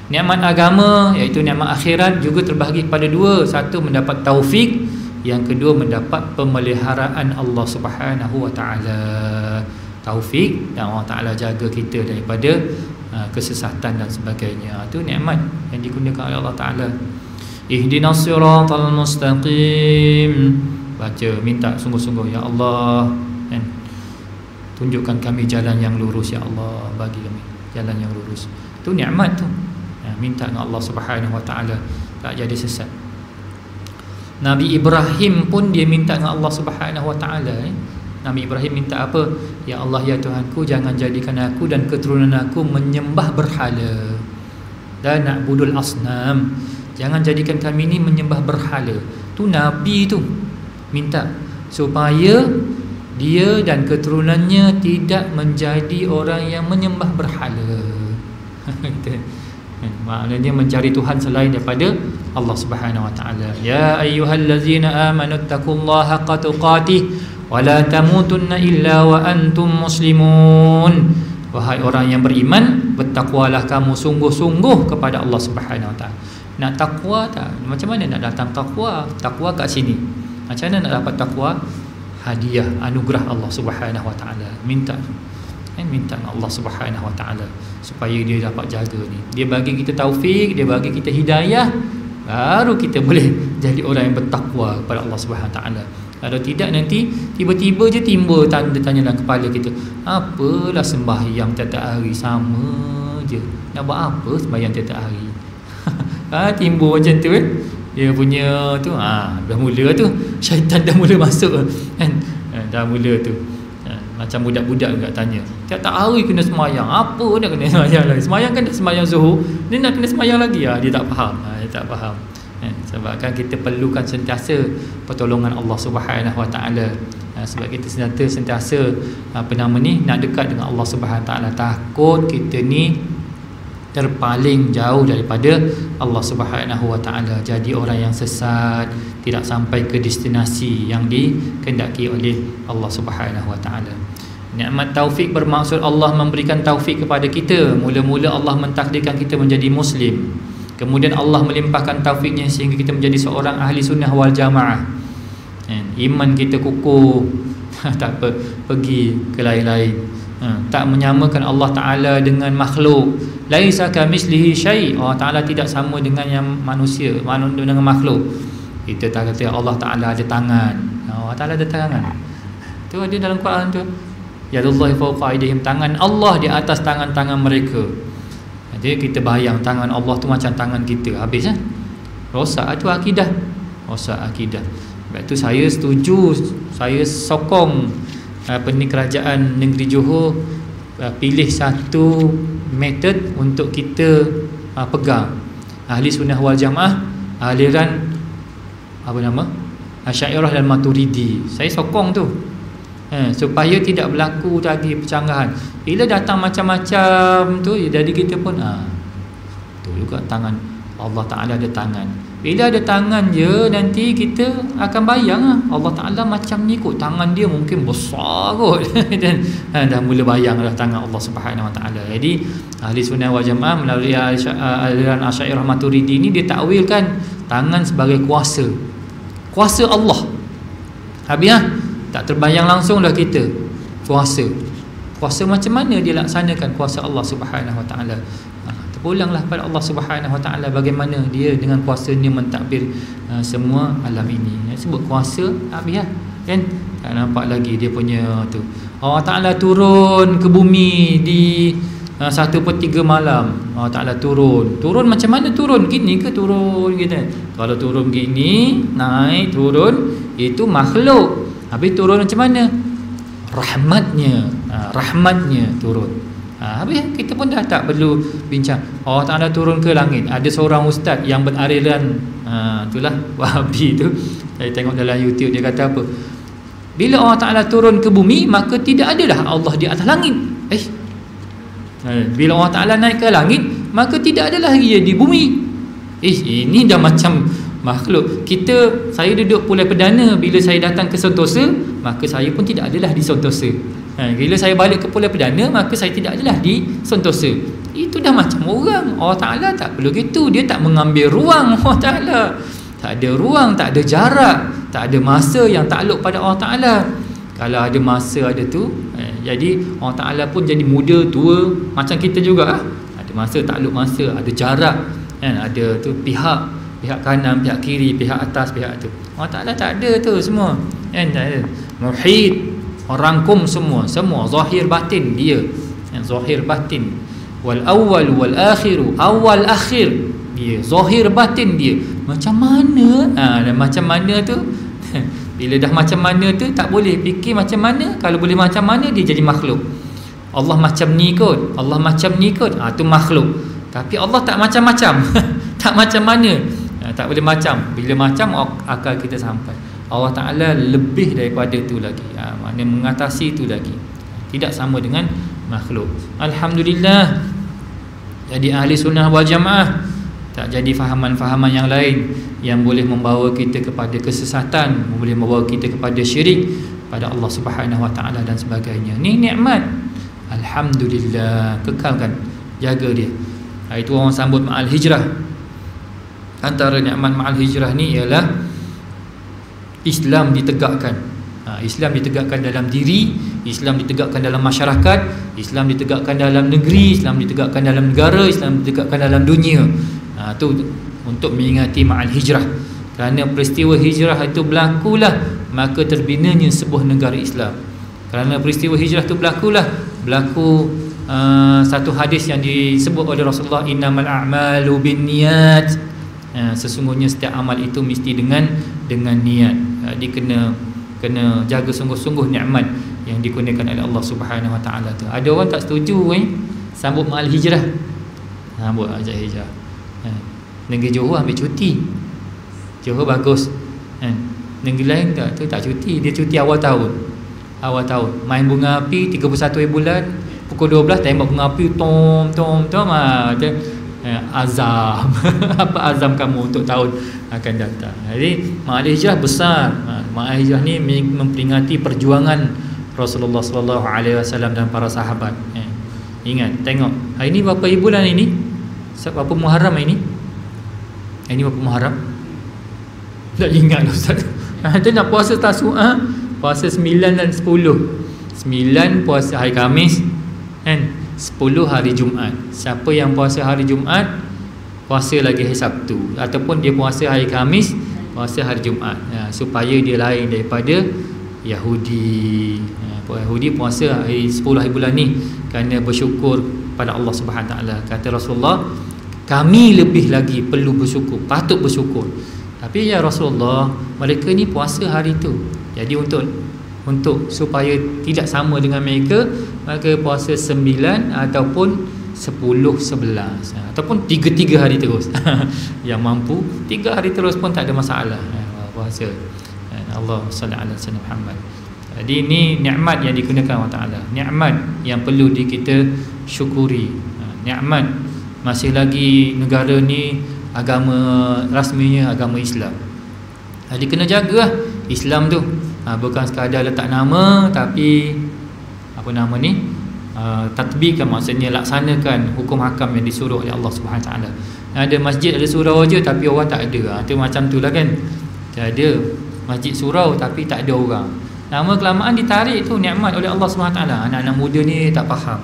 Nikmat agama iaitu nikmat akhirat juga terbahagi pada 2. Satu mendapat taufik, yang kedua mendapat pemeliharaan Allah Subhanahu Wa Taala. Taufik dan Allah Taala jaga kita daripada kesesatan dan sebagainya. Itu nikmat yang digunakan oleh Allah Taala. Ihdinas siratal mustaqim. Baca, minta sungguh-sungguh, ya Allah, kan? Tunjukkan kami jalan yang lurus, ya Allah, bagi kami jalan yang lurus. Itu nikmat tu. Minta dengan Allah Subhanahu Wa Taala tak jadi sesat. Nabi Ibrahim pun dia minta dengan Allah Subhanahu Wa Taala. Nabi Ibrahim minta apa? Ya Allah, ya Tuhanku, jangan jadikan aku dan keturunan aku menyembah berhala. Dan na'budul asnam. Jangan jadikan kami ni menyembah berhala. Tu Nabi tu minta supaya dia dan keturunannya tidak menjadi orang yang menyembah berhala. Maknanya mencari Tuhan selain daripada Allah Subhanahu Wa Taala. Ya ayyuhallazina amanu taqullaha haqqa tuqatih wa la tamutunna illa wa antum muslimun. Wahai orang yang beriman, bertakwalah kamu sungguh-sungguh kepada Allah Subhanahu Wa Taala. Nak takwa tak? Macam mana nak datang takwa? Takwa kat sini. Macam mana nak dapat takwa? Hadiah, anugerah Allah Subhanahu Wa Taala. Minta dengan Allah Subhanahu Wa Taala supaya dia dapat jaga ni. Dia bagi kita taufik, dia bagi kita hidayah, baru kita boleh jadi orang yang bertakwa kepada Allah Subhanahu Wa Taala. Kalau tidak nanti tiba-tiba je timbul tanya dalam kepala kita, apalah sembahyang tiap-tiap hari sama je. Nak buat apa sembahyang tiap-tiap hari? Timbul macam tu dia punya tu, dah mula tu, syaitan dah mula masuk kan. Dah mula tu. Macam budak-budak juga tanya, tiap-tiap hari kena semayang. Apa nak kena semayang lagi? Semayang kan dah semayang zuhur, dia nak kena semayang lagi. Dia tak faham. Dia tak faham. Sebab kan kita perlukan sentiasa pertolongan Allah Subhanahu Wa Taala. Sebab kita sentiasa nak dekat dengan Allah Subhanahu Wa Taala. Takut kita ni terpaling jauh daripada Allah Subhanahu Wa Taala, jadi orang yang sesat, tidak sampai ke destinasi yang dikehendaki oleh Allah Subhanahu Wa Taala. Nikmat taufik bermaksud Allah memberikan taufik kepada kita. Mula-mula Allah mentakdirkan kita menjadi muslim, kemudian Allah melimpahkan taufiknya sehingga kita menjadi seorang ahli sunnah wal jamaah. Iman kita kukuh, tak apa, pergi ke lain-lain. Tak menyamakan Allah Ta'ala dengan makhluk. Laisa kamislihi syai'. Allah Ta'ala tidak sama dengan yang manusia, dengan makhluk. Kita tak kata Allah Ta'ala ada tangan. Allah Ta'ala ada tangan. Tu ada dalam Quran tu. Yadullahi fawqa aydihim, tangan Allah di atas tangan-tangan mereka. Jadi kita bayang tangan Allah tu macam tangan kita. Habis rosak tu akidah. Rosak akidah. Sebab tu saya setuju, saya sokong kerajaan negeri Johor pilih satu metod untuk kita pegang. Ahli sunnah wal jamaah, aliran Asy'ariyah dan Maturidi. Saya sokong tu supaya tidak berlaku lagi percanggahan. Bila datang macam-macam tu, jadi kita pun tu juga tangan Allah Ta'ala ada tangan. Bila ada tangan je, nanti kita akan bayang Allah Ta'ala macam ni kot, tangan dia mungkin besar kot. Dan dah mula bayang dah tangan Allah Subhanahu Wa Ta'ala. Jadi ahli sunnah wal jamaah melalui aliran Asy'ariyah Maturidi ni, dia takwilkan tangan sebagai kuasa Allah. Habis tak terbayang langsung dah kita kuasa. Kuasa macam mana dia laksanakan kuasa Allah Subhanahu Wa Taala? Terpulanglah pada Allah Subhanahu Wa Taala bagaimana dia dengan kuasanya mentadbir semua alam ini. Sebut kuasa habis lah, kan? Tak nampak lagi dia punya tu. Allah Taala turun ke bumi di 1/3 malam. Allah Taala turun macam mana turun? Gini ke turun gitu? Kalau turun gini, naik turun, itu makhluk. Habis turun macam mana? Rahmatnya turun. Habis kita pun dah tak perlu bincang. Allah Ta'ala turun ke langit. Ada seorang ustaz yang beraliran itulah Wahabi tu, saya tengok dalam YouTube, dia kata apa? Bila Allah Ta'ala turun ke bumi, maka tidak adalah Allah di atas langit. Bila Allah Ta'ala naik ke langit, maka tidak adalah dia di bumi. Ini dah macam makhluk. Saya duduk Pulau Perdana, bila saya datang ke Sentosa, maka saya pun tidak adalah di Sentosa. Bila saya balik ke Pulau Perdana, maka saya tidak adalah di Sentosa. Itu dah macam orang. Allah Ta'ala tak perlu gitu. Dia tak mengambil ruang. Allah Ta'ala tak ada ruang, tak ada jarak, tak ada masa yang takluk pada Allah Ta'ala. Kalau ada masa, ada tu, jadi Allah Ta'ala pun jadi muda, tua, macam kita juga. Ada masa, takluk masa, ada jarak, ada tu pihak kanan, pihak kiri, pihak atas, pihak tu. Allah Ta'ala tak ada tu semua, kan? Tak ada. Muhit, rangkum semua zahir batin dia, zahir batin. Wal awwal wal akhiru, awal akhir dia, zahir batin dia. Macam mana? Dan macam mana tu bila dah macam mana tu tak boleh fikir macam mana. Kalau boleh macam mana, dia jadi makhluk. Allah macam ni kot, Allah macam ni kot, tu makhluk. Tapi Allah tak macam-macam. Tak macam mana, tak boleh macam. Bila macam, akal kita sampai. Allah Ta'ala lebih daripada tu lagi, maknanya mengatasi tu lagi. Tidak sama dengan makhluk. Alhamdulillah, jadi ahli sunnah wal jamaah. Tak jadi fahaman-fahaman yang lain yang boleh membawa kita kepada kesesatan, boleh membawa kita kepada syirik pada Allah Subhanahu Wa Ta'ala dan sebagainya. Ni nikmat, alhamdulillah, kekalkan, jaga dia. Itu orang sambut ma'al hijrah. Antara nikmat ma'al hijrah ni ialah Islam ditegakkan. Islam ditegakkan dalam diri, Islam ditegakkan dalam masyarakat, Islam ditegakkan dalam negeri, Islam ditegakkan dalam negara, Islam ditegakkan dalam dunia. Tu untuk mengingati ma'al hijrah. Kerana peristiwa hijrah itu berlakulah, maka terbinanya sebuah negara Islam. Kerana peristiwa hijrah itu berlaku satu hadis yang disebut oleh Rasulullah, innamal a'malu binniyat. Sesungguhnya setiap amal itu mesti dengan niat. Jadi kena jaga sungguh-sungguh nikmat yang dikurniakan oleh Allah Subhanahu Wa Ta'ala tu. Ada orang tak setuju sambut ma'al hijrah. Sambut ajak hijrah. Negeri Johor ambil cuti. Johor bagus. Negeri lain tak cuti. Dia cuti awal tahun. Main bunga api 31 bulan, pukul 12 tembak bunga api, tom. Azam. Apa azam kamu untuk tahun akan datang. Jadi ma'al hijrah besar. Ma'al hijrah ni memperingati perjuangan Rasulullah SAW dan para sahabat. Ingat, tengok hari ni berapa bulan ini? Berapa Muharram ini? Ini berapa Muharram? Tak ingat Ustaz. Kita nak puasa Tasu'ah, puasa 9 dan 10. 9 puasa hari Khamis, kan? 10 hari Jumaat. Siapa yang puasa hari Jumaat, puasa lagi hari Sabtu. Ataupun dia puasa hari Khamis, puasa hari Jumaat. Supaya dia lain daripada Yahudi. Yahudi puasa hari 10 hari bulan ni kerana bersyukur pada Allah Subhanahu Taala. Kata Rasulullah, kami lebih lagi perlu bersyukur, patut bersyukur. Tapi ya Rasulullah, mereka ni puasa hari tu. Jadi untuk supaya tidak sama dengan mereka, maka puasa 9 ataupun 10, 11 ataupun 3 hari terus. Yang mampu 3 hari terus pun tak ada masalah puasa. Allah sallallahu alaihi wasallam Muhammad. Jadi ini nikmat yang digunakan Allah Taala. Nikmat yang perlu kita syukuri. Nikmat masih lagi negara ni agama rasminya agama Islam. Jadi kena jagalah Islam tu. Bukan sekadar letak nama, tapi apa nama ni? Tatbiqkan, maksudnya laksanakan hukum hakam yang disuruh oleh Allah Subhanahu Taala. Ada masjid, ada surau je tapi orang tak ada. Itu macam tu lah kan. Ada masjid surau tapi tak ada orang. Lama kelamaan ditarik tu nikmat oleh Allah SWT. Anak-anak muda ni tak faham,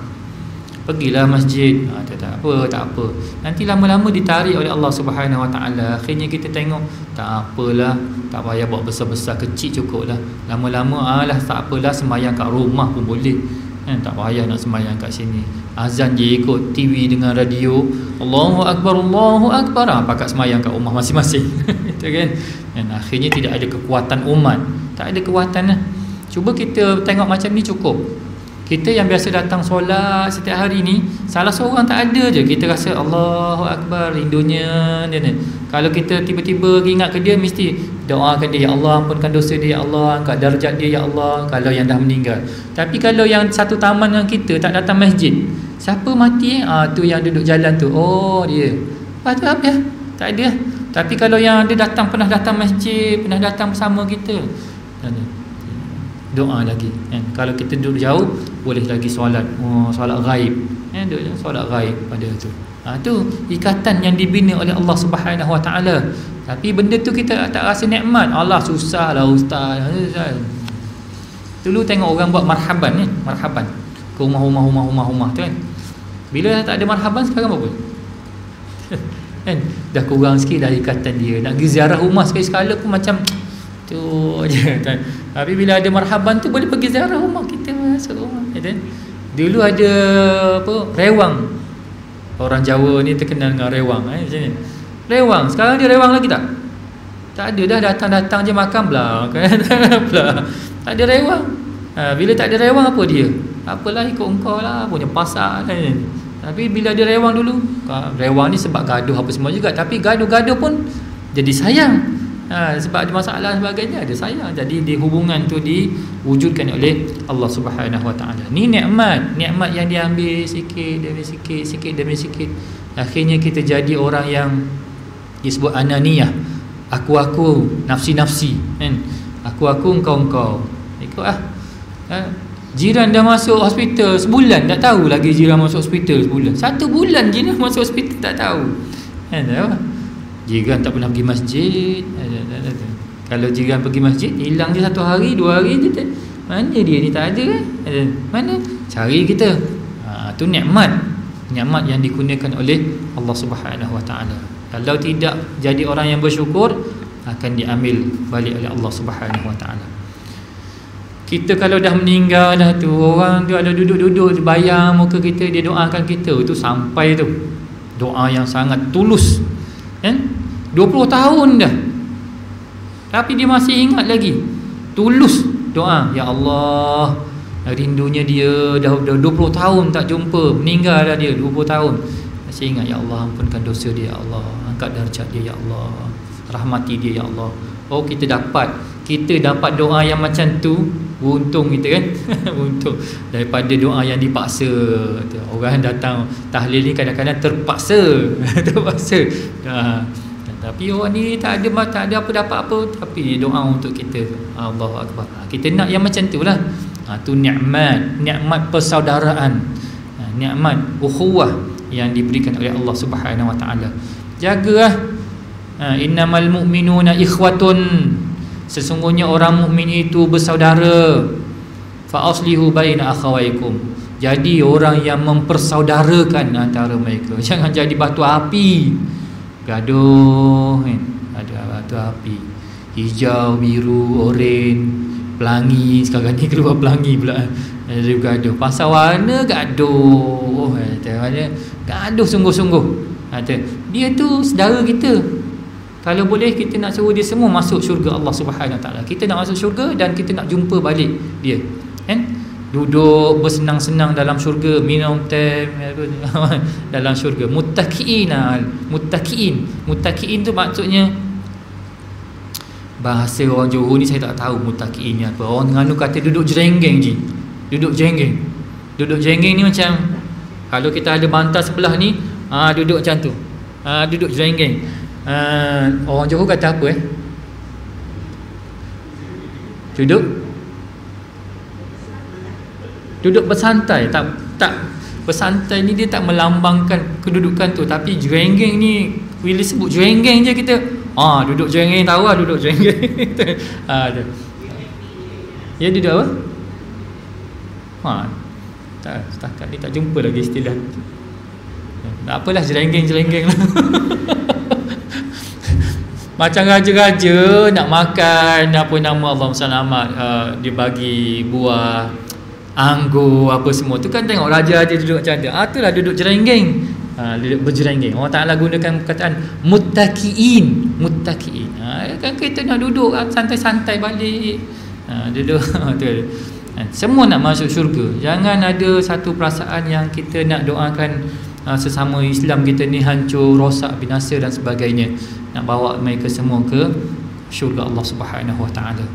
pergilah masjid, tak apa. Nanti lama-lama ditarik oleh Allah Subhanahu Wa Taala. Akhirnya kita tengok, tak apalah, tak payah buat besar-besar, kecil cukup lah. Lama-lama tak apalah, sembahyang kat rumah pun boleh, tak payah nak sembahyang kat sini. Azan je ikut TV dengan radio, Allahu Akbar, Allahu Akbar, pakat sembahyang kat rumah masing-masing. Itu kan. Dan akhirnya tidak ada kekuatan umat, tak ada kekuatan lah. Cuba kita tengok macam ni cukup. Kita yang biasa datang solat setiap hari ni, salah seorang tak ada je, kita rasa Allahu Akbar, rindunya dia ni. Kalau kita tiba-tiba ingat ke dia, mesti doakan dia, ya Allah ampunkan dosa dia, ya Allah angkat darjat dia, ya Allah, kalau yang dah meninggal. Tapi kalau yang satu taman dengan kita tak datang masjid, siapa mati tu yang duduk jalan tu, oh dia. Lepas tu apa ya? Tak ada. Tapi kalau yang dia datang, pernah datang masjid, pernah datang bersama kita, doa lagi kan? Kalau kita duduk jauh, boleh lagi solat, solat ghaib kan? Solat ghaib pada tu. Tu ikatan yang dibina oleh Allah Subhanahu Wa Taala. Tapi benda tu kita tak rasa nikmat. Allah susah lah ustaz. Dulu tengok orang buat marhaban ni, marhaban ke rumah tu kan. Bila tak ada marhaban, sekarang apa? Kan dah kurang sikit dah ikatan dia. Nak pergi ziarah rumah sekali-sekala pun macam tu je kan. Tapi bila ada marhaban tu, boleh pergi ziarah rumah kita, masuk rumah kan. Dulu ada apa, rewang. Orang Jawa ni terkenal dengan rewang macam ni. Rewang, sekarang dia rewang lagi tak? Tak ada dah, datang-datang je makan belah kan. Belah. Tak ada rewang. Bila tak ada rewang, apa dia? Apalah, ikut engkau lah, punya pasar kan. Tapi bila ada rewang dulu, rewang ni sebab gaduh apa semua juga, tapi gaduh-gaduh pun jadi sayang. Sebab ada masalah sebagainya, ada sayang. Jadi di hubungan tu diwujudkan oleh Allah Subhanahu Wa Taala. Ni nikmat yang diambil sikit demi sikit. Akhirnya kita jadi orang yang disebut ananiyah. Aku, nafsi kan. Aku, engkau. Ikut jiran dah masuk hospital sebulan, tak tahu lagi jiran masuk hospital sebulan. 1 bulan jiran masuk hospital tak tahu kan. Jiran tak pernah pergi masjid. Kalau jiran pergi masjid, hilang je 1 hari 2 hari je. Mana dia ni, tak ada kan? Mana? Cari kita. Tu nikmat yang dikurniakan oleh Allah Subhanahu Wa Taala. Kalau tidak jadi orang yang bersyukur, akan diambil balik oleh Allah Subhanahu Wa Taala. Kita kalau dah meninggal dah tu, orang tu ada duduk-duduk bayang muka kita, dia doakan kita, itu sampai tu doa yang sangat tulus kan. 20 tahun dah, tapi dia masih ingat lagi, tulus doa, ya Allah, rindunya dia dah 20 tahun tak jumpa, meninggal dah dia 20 tahun, masih ingat, ya Allah ampunkan dosa dia, ya Allah angkat darjat dia, ya Allah rahmati dia, ya Allah. Oh, kita dapat doa yang macam tu, untung kita kan. Untung daripada doa yang dipaksa. Orang datang tahlil ni kadang-kadang terpaksa. Tapi orang ni tak ada apa dapat apa, tapi doa untuk kita. Allahu Akbar. Kita nak yang macam tu lah. Tu nikmat persaudaraan, nikmat ukhuwah yang diberikan oleh Allah Subhanahu Wa Taala. Jagalah. Innamal mu'minuna ikhwatun, sesungguhnya orang mukmin itu bersaudara. Fa aslihu baina akhawaykum, jadi orang yang mempersaudarakan antara mereka. Jangan jadi batu api, gaduh kan. Ada batu api hijau, biru, oranye, pelangi. Sekarang ni keluar pelangi pula. Ada gaduh pasal warna, gaduh. Gaduh sungguh-sungguh. Dia tu saudara kita. Kalau boleh kita nak suruh dia semua masuk syurga Allah Subhanahu Wa Taala. Kita nak masuk syurga dan kita nak jumpa balik dia kan. Duduk bersenang-senang dalam syurga, minum teh dalam syurga. Muttaqiin tu maksudnya, bahasa orang Johor ni saya tak tahu muttaqiin ni apa. Orang Terengganu kata duduk jerenggeng je. Duduk jerenggeng ni macam kalau kita ada bantal sebelah ni, duduk macam tu. Duduk jerenggeng. Orang Johor kata apa duduk bersantai. Tak bersantai ni dia tak melambangkan kedudukan tu, tapi jerenggeng ni bila sebut jerenggeng je kita duduk jerenggeng, tahu lah duduk jerenggeng. Ya duduk apa? Setakat ni tak jumpa lagi istilah. Tak apalah, jelenggeng-jelenggeng lah. Macam raja-raja nak makan apa nama Allahumma salli Ahmad, dia bagi buah anggur apa semua tu kan, tengok raja-raja duduk macam tu. Itulah duduk jelenggeng. Duduk berjelenggeng. Allah Taala gunakan perkataan muttaqiin. Kan kita nak duduk santai-santai balik. Duduk tu. Semua nak masuk syurga. Jangan ada satu perasaan yang kita nak doakan sesama Islam kita ni hancur, rosak, binasa dan sebagainya. Nak bawa mereka semua ke syurga Allah Subhanahu Wa Taala.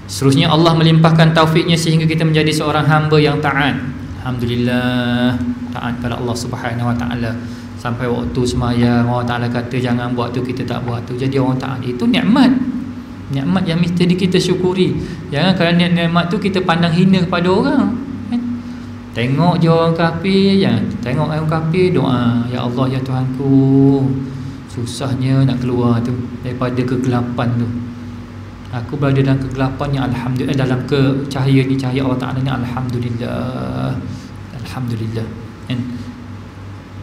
Seterusnya Allah melimpahkan taufiknya sehingga kita menjadi seorang hamba yang taat. Alhamdulillah, taat pada Allah Subhanahu Wa Taala. Sampai waktu sembahyang Allah Taala kata jangan buat tu, kita tak buat tu. Jadi orang taat. Itu nikmat. Nikmat yang mesti kita syukuri. Jangan kerana nikmat tu kita pandang hina kepada orang. Tengok je orang kafir, jangan tengok orang kafir, doa, ya Allah ya Tuhanku, susahnya nak keluar tu daripada kegelapan tu. Aku berada dalam kegelapan yang alhamdulillah, dalam cahaya ni, cahaya Allah Taala ni, alhamdulillah. Alhamdulillah. And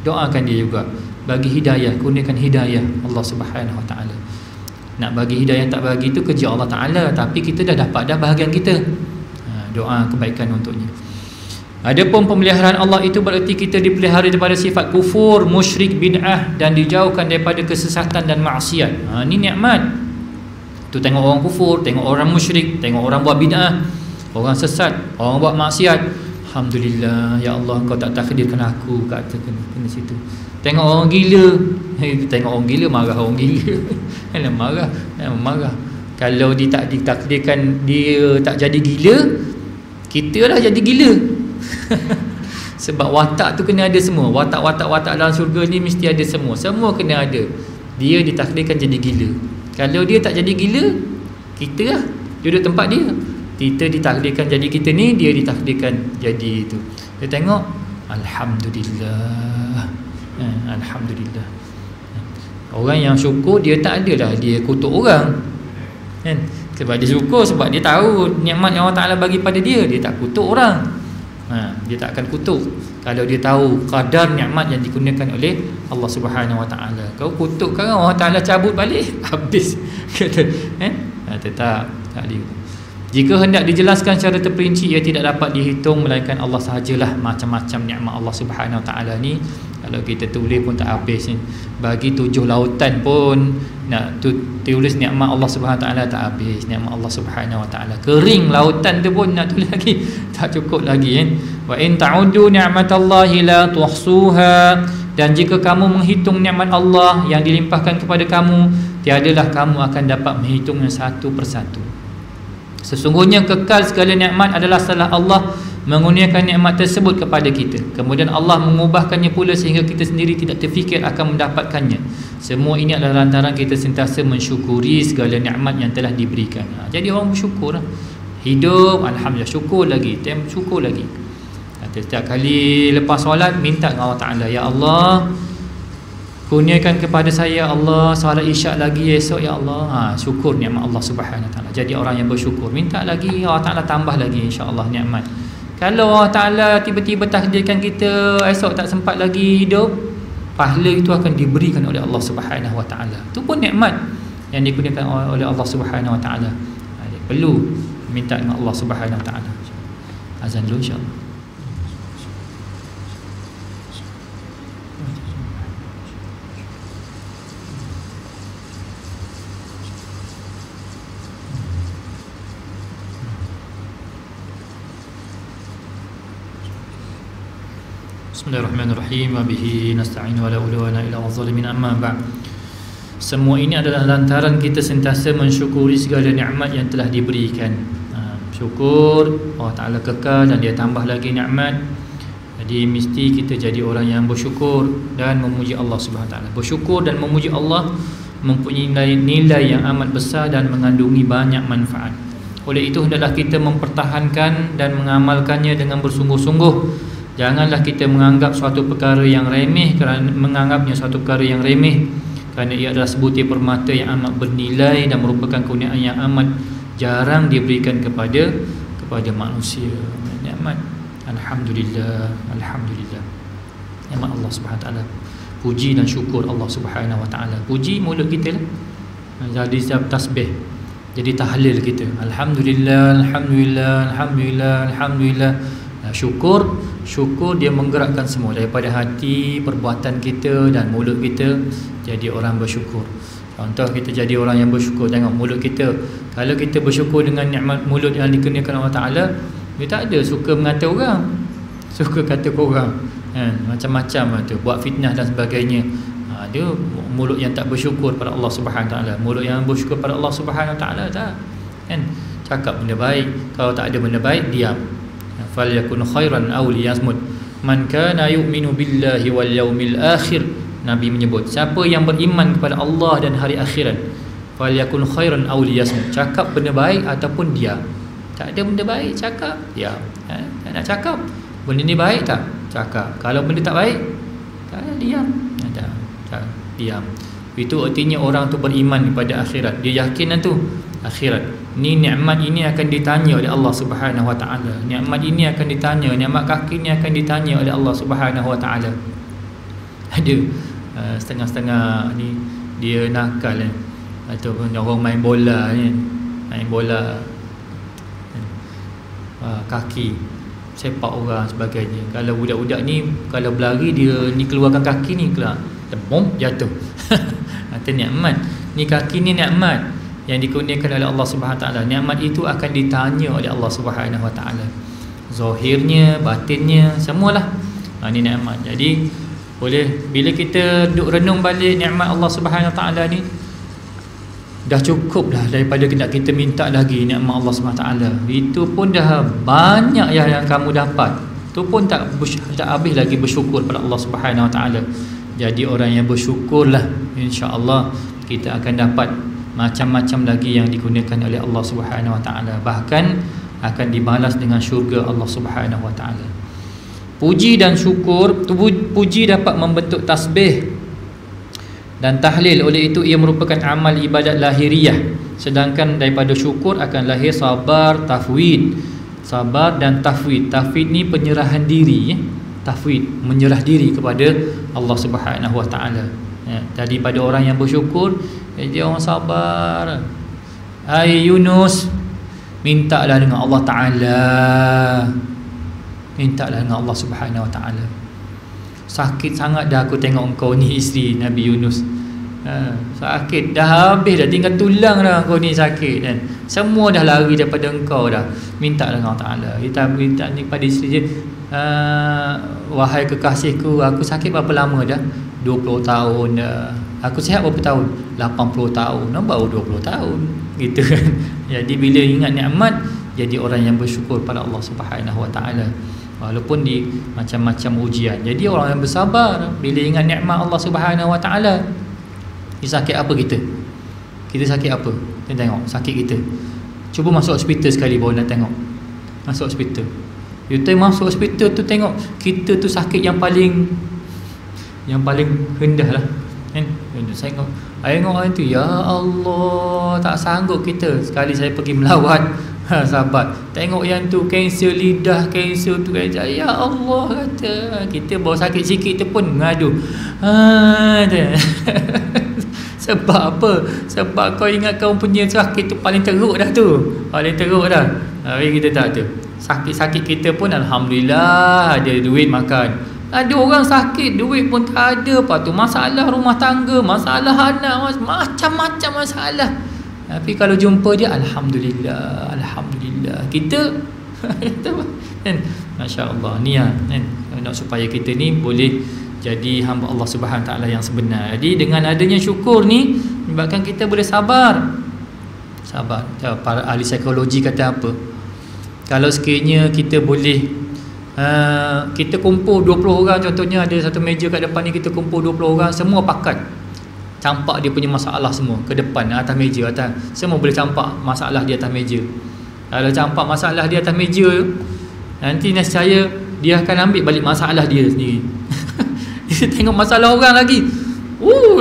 doakan dia juga, bagi hidayah, kurniakan hidayah Allah Subhanahu Wa Taala. Nak bagi hidayah tak bagi tu kerja Allah Taala, tapi kita dah dapat dah bahagian kita. Doa kebaikan untuknya. Adapun pemeliharaan Allah itu bererti kita dipelihara daripada sifat kufur, musyrik, bid'ah dan dijauhkan daripada kesesatan dan maksiat. Ini nikmat. Tu tengok orang kufur, tengok orang musyrik, tengok orang buat bid'ah, orang sesat, orang buat maksiat. Alhamdulillah, ya Allah Engkau tak takdirkan aku kata kena situ. Tengok orang gila, tengok orang gila, marah orang gila. Marah. Kalau dia tak ditakdirkan dia tak jadi gila, kita lah jadi gila. Sebab watak tu kena ada semua. Watak dalam syurga ni mesti ada semua. Semua kena ada. Dia ditakdirkan jadi gila. Kalau dia tak jadi gila, kita lah duduk tempat dia. Kita ditakdirkan jadi kita ni, dia ditakdirkan jadi itu. Dia tengok, alhamdulillah. Alhamdulillah. Orang yang syukur dia tak adalah dia kutuk orang. Kan? Sebab dia syukur, sebab dia tahu nikmat yang Allah Taala bagi pada dia, dia tak kutuk orang. Dia tak akan kutuk kalau dia tahu kadar nikmat yang digunakan oleh Allah Subhanahu Wa Taala. Kau kutuk kan Allah Taala cabut balik, habis kata tak dia. Jika hendak dijelaskan secara terperinci, ia tidak dapat dihitung melainkan Allah sahajalah macam-macam nikmat Allah Subhanahu Wa Taala ni. Kalau kita tulis pun tak habis ni. Bagi 7 lautan pun nak tulis nikmat Allah Subhanahu Wa Taala tak habis. Nikmat Allah Subhanahu Wa Taala kering lautan tu pun nak tulis lagi tak cukup lagi kan. Wa in ta'uddu ni'matallahi la tuhsuha. Dan jika kamu menghitung nikmat Allah yang dilimpahkan kepada kamu, tiadalah kamu akan dapat menghitungnya satu persatu. Sesungguhnya kekal segala nikmat adalah salah Allah mengurniakan nikmat tersebut kepada kita. Kemudian Allah mengubahkannya pula sehingga kita sendiri tidak terfikir akan mendapatkannya. Semua ini adalah lantaran kita sentiasa mensyukuri segala nikmat yang telah diberikan. Jadi orang bersyukur. Hidup, alhamdulillah, syukur lagi, syukur lagi. Setiap kali lepas solat minta dengan Allah Taala, ya Allah, kurniakan kepada saya Allah solat isyak lagi esok ya Allah. Syukur nikmat Allah Subhanahu Wa Taala. Jadi orang yang bersyukur, minta lagi, Allah Taala tambah lagi insya-Allah nikmat. Kalau Allah Taala tiba-tiba takdirkan kita esok tak sempat lagi hidup, pahala itu akan diberikan oleh Allah Subhanahu Wa Taala. Itu pun nikmat yang digunakan oleh Allah Subhanahu Wa Taala. Perlu minta dengan Allah Subhanahu Wa Taala. Azan dulu insya-Allah. Bismillahirrahmanirrahim. Wa bihi nasta'in wa la udwana illa waz-zalimin, amma ba'd. Semua ini adalah lantaran kita sentiasa mensyukuri segala nikmat yang telah diberikan. Syukur Allah Taala kekal dan dia tambah lagi nikmat. Jadi mesti kita jadi orang yang bersyukur dan memuji Allah Subhanahu Wa Taala. Bersyukur dan memuji Allah mempunyai nilai yang amat besar dan mengandungi banyak manfaat. Oleh itu hendaklah kita mempertahankan dan mengamalkannya dengan bersungguh-sungguh. Janganlah kita menganggap suatu perkara yang remeh kerana menganggapnya suatu perkara yang remeh kerana ia adalah sebutir permata yang amat bernilai dan merupakan kurniaan yang amat jarang diberikan kepada manusia. Nikmat, alhamdulillah, alhamdulillah. Nikmat Allah Subhanahu Wa Taala. Puji dan syukur Allah Subhanahu Wa Taala. Puji mulut kita lah, jadi tasbih, jadi tahlil kita. Alhamdulillah, alhamdulillah, alhamdulillah, alhamdulillah. Syukur dia menggerakkan semua daripada hati, perbuatan kita dan mulut kita jadi orang bersyukur. Contoh, kita jadi orang yang bersyukur. Tengok mulut kita, kalau kita bersyukur dengan nikmat mulut yang dikurniakan Allah Ta'ala, dia tak ada suka mengata orang, suka kata korang, macam-macam tu, buat fitnah dan sebagainya. Dia mulut yang tak bersyukur pada Allah Subhanahu Wa Taala. Mulut yang bersyukur pada Allah Subhanahu Wa Taala tak, kan? Cakap benda baik, kalau tak ada benda baik, diam. Falyakun khairan aw liyasmut. Man kana yu'minu billahi wal yaumil akhir, Nabi menyebut, siapa yang beriman kepada Allah dan hari akhirat, falyakun khairan aw liyasmut, cakap benda baik ataupun diam. Tak ada benda baik, cakap, diam. Tak nak cakap benda ni baik, tak cakap. Kalau benda tak baik, tak ada, diam. Tak, diam. Itu artinya orang tu beriman kepada akhirat. Dia yakin tu akhirat ni, nikmat ini akan ditanya oleh Allah Subhanahu Wa Taala. Nikmat ini akan ditanya, nikmat kaki ni akan ditanya oleh Allah Subhanahu Wa Taala. Ada setengah-setengah ni dia nakal ataupun orang main bola ni, main bola kaki, sepak orang sebagainya. Kalau budak-budak ni kalau berlari, dia ni keluarkan kaki ni, keluar bom, jatuh. Kata nikmat ni, kaki ni nikmat yang dikurniakan oleh Allah Subhanahu Wa Taala. Nikmat itu akan ditanya oleh Allah Subhanahu Wa Taala, zahirnya, batinnya, semualah. Ini nikmat. Jadi boleh, bila kita duduk renung balik nikmat Allah Subhanahu Wa Taala ni, dah cukup dah daripada kita minta lagi nikmat Allah Subhanahu Wa Taala. Itu pun dah banyak yang kamu dapat. Itu pun tak habis lagi bersyukur pada Allah Subhanahu Wa Taala. Jadi orang yang bersyukurlah, insya-Allah kita akan dapat macam-macam lagi yang dikurniakan oleh Allah Subhanahu Wa Taala. Bahkan akan dibalas dengan syurga Allah Subhanahu Wa Taala. Puji dan syukur, puji dapat membentuk tasbih dan tahlil. Oleh itu ia merupakan amal ibadat lahiriah. Sedangkan daripada syukur akan lahir sabar, tafwid. Sabar dan tafwid. Tafwid ni penyerahan diri, tafwid, menyerah diri kepada Allah Subhanahu Wa Taala. Jadi pada orang yang bersyukur, dia orang sabar. Hai Yunus, mintalah dengan Allah Ta'ala, mintalah dengan Allah Subhanahu Wa Ta'ala. Sakit sangat dah aku tengok engkau ni, isteri Nabi Yunus. Sakit dah habis dah, tinggal tulang dah kau ni sakit kan. Semua dah lari daripada engkau dah. Mintalah dengan Allah Ta'ala. Kita minta ni pada isteri dia, wahai kekasihku, aku sakit berapa lama dah? 20 tahun dah. Aku sihat berapa tahun? 80 tahun. Baru 20 tahun gitu kan. Jadi bila ingat nikmat, jadi orang yang bersyukur pada Allah Subhanahu Wa Taala walaupun di macam-macam ujian. Jadi orang yang bersabar bila ingat nikmat Allah Subhanahu Wa Taala. Dia sakit apa kita? Kita sakit apa? Kita tengok sakit kita. Cuba masuk hospital sekali baru nak tengok. Masuk hospital. Kita masuk hospital tu tengok kita tu sakit yang paling rendah lah kan. Saya tengok orang tu, ya Allah, tak sanggup kita. Sekali saya pergi melawat sahabat, tengok yang tu kanser lidah, kanser tu, ya Allah, kata kita baru sakit sikit tu pun mengadu. Sebab apa? Sebab kau ingat kau punya sakit tu paling teruk dah tu, paling teruk dah. Tapi kita tak ada. Sakit-sakit kita pun alhamdulillah ada duit makan. Ada orang sakit duit pun tak ada, apa tu masalah rumah tangga, masalah anak, macam-macam masalah. Tapi kalau jumpa dia, alhamdulillah, alhamdulillah. Kita kan, masya-Allah, ni kan, nak supaya kita ni boleh jadi hamba Allah Subhanahu Wa Taala yang sebenar. Jadi dengan adanya syukur ni menyebabkan kita boleh sabar. Sabar. Para ahli psikologi kata apa? Kalau sekiranya kita boleh kita kumpul 20 orang, contohnya ada satu meja kat depan ni, kita kumpul 20 orang, semua pakat campak dia punya masalah semua ke depan, atas meja, atas, semua boleh campak masalah di atas meja. Kalau campak masalah di atas meja, nanti nescaya dia akan ambil balik masalah dia sendiri. Dia tengok masalah orang lagi,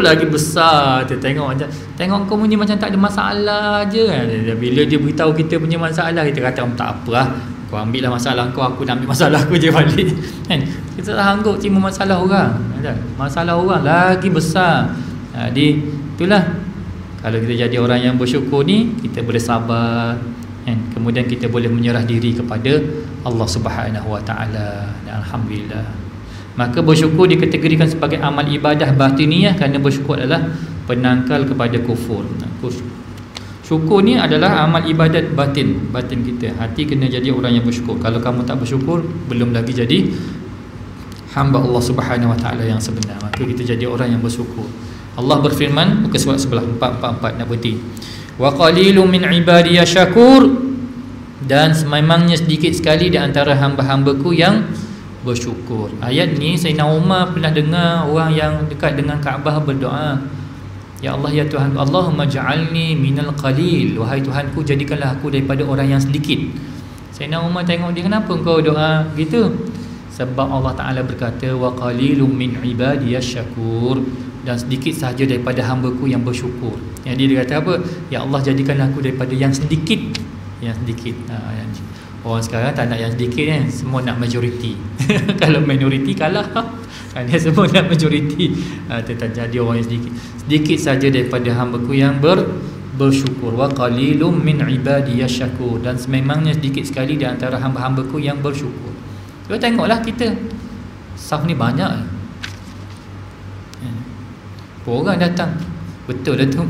lagi besar tu. Tengok kau punya macam tak ada masalah je kan. Bila dia beritahu kita punya masalah, kita kata tak apa lah, kau ambil lah masalah kau, aku nak ambil masalah aku je balik kan. Kita tak sanggup terima masalah orang kan? Masalah orang lagi besar. Jadi itulah, kalau kita jadi orang yang bersyukur ni, kita boleh sabar kan? Kemudian kita boleh menyerah diri kepada Allah Subhanahu Wa Taala. Alhamdulillah. Maka bersyukur dikategorikan sebagai amal ibadah batiniyah kerana bersyukur adalah penangkal kepada kufur. Syukur ni adalah amal ibadat batin kita. Hati kena jadi orang yang bersyukur. Kalau kamu tak bersyukur, belum lagi jadi hamba Allah Subhanahu Wa Taala yang sebenar. Maka kita jadi orang yang bersyukur. Allah berfirman, muka surat sebelah 444 nak berhenti. Wa qalilun min ibadiy syakur, dan sememangnya sedikit sekali di antara hamba-hambaku yang bersyukur. Ayat ni Sayyidina Umar pernah dengar orang yang dekat dengan Kaabah berdoa, ya Allah, ya Tuhan, Allahumma ja'alni minal qalil, wahai Tuhanku, jadikanlah aku daripada orang yang sedikit. Sayyidina Umar tengok dia, kenapa engkau doa gitu? Sebab Allah Ta'ala berkata, wa qalilum min ibadiyas syakur, dan sedikit sahaja daripada hambaku yang bersyukur. Jadi dia kata apa? Ya Allah, jadikanlah aku daripada yang sedikit. Yang sedikit. Orang sekarang tak nak yang sedikit kan, semua nak majoriti. Kalau minoriti kalah kan, dia semua nak majoriti. Tetap jadi orang yang sedikit. Sedikit saja daripada hamba-Ku yang bersyukur. Wa qalilum min ibadiyas syakur, dan sememangnya sedikit sekali di antara hamba-hamba-Ku yang bersyukur. Cuba tengoklah kita, saf ni banyak. Orang datang, betul dah tu,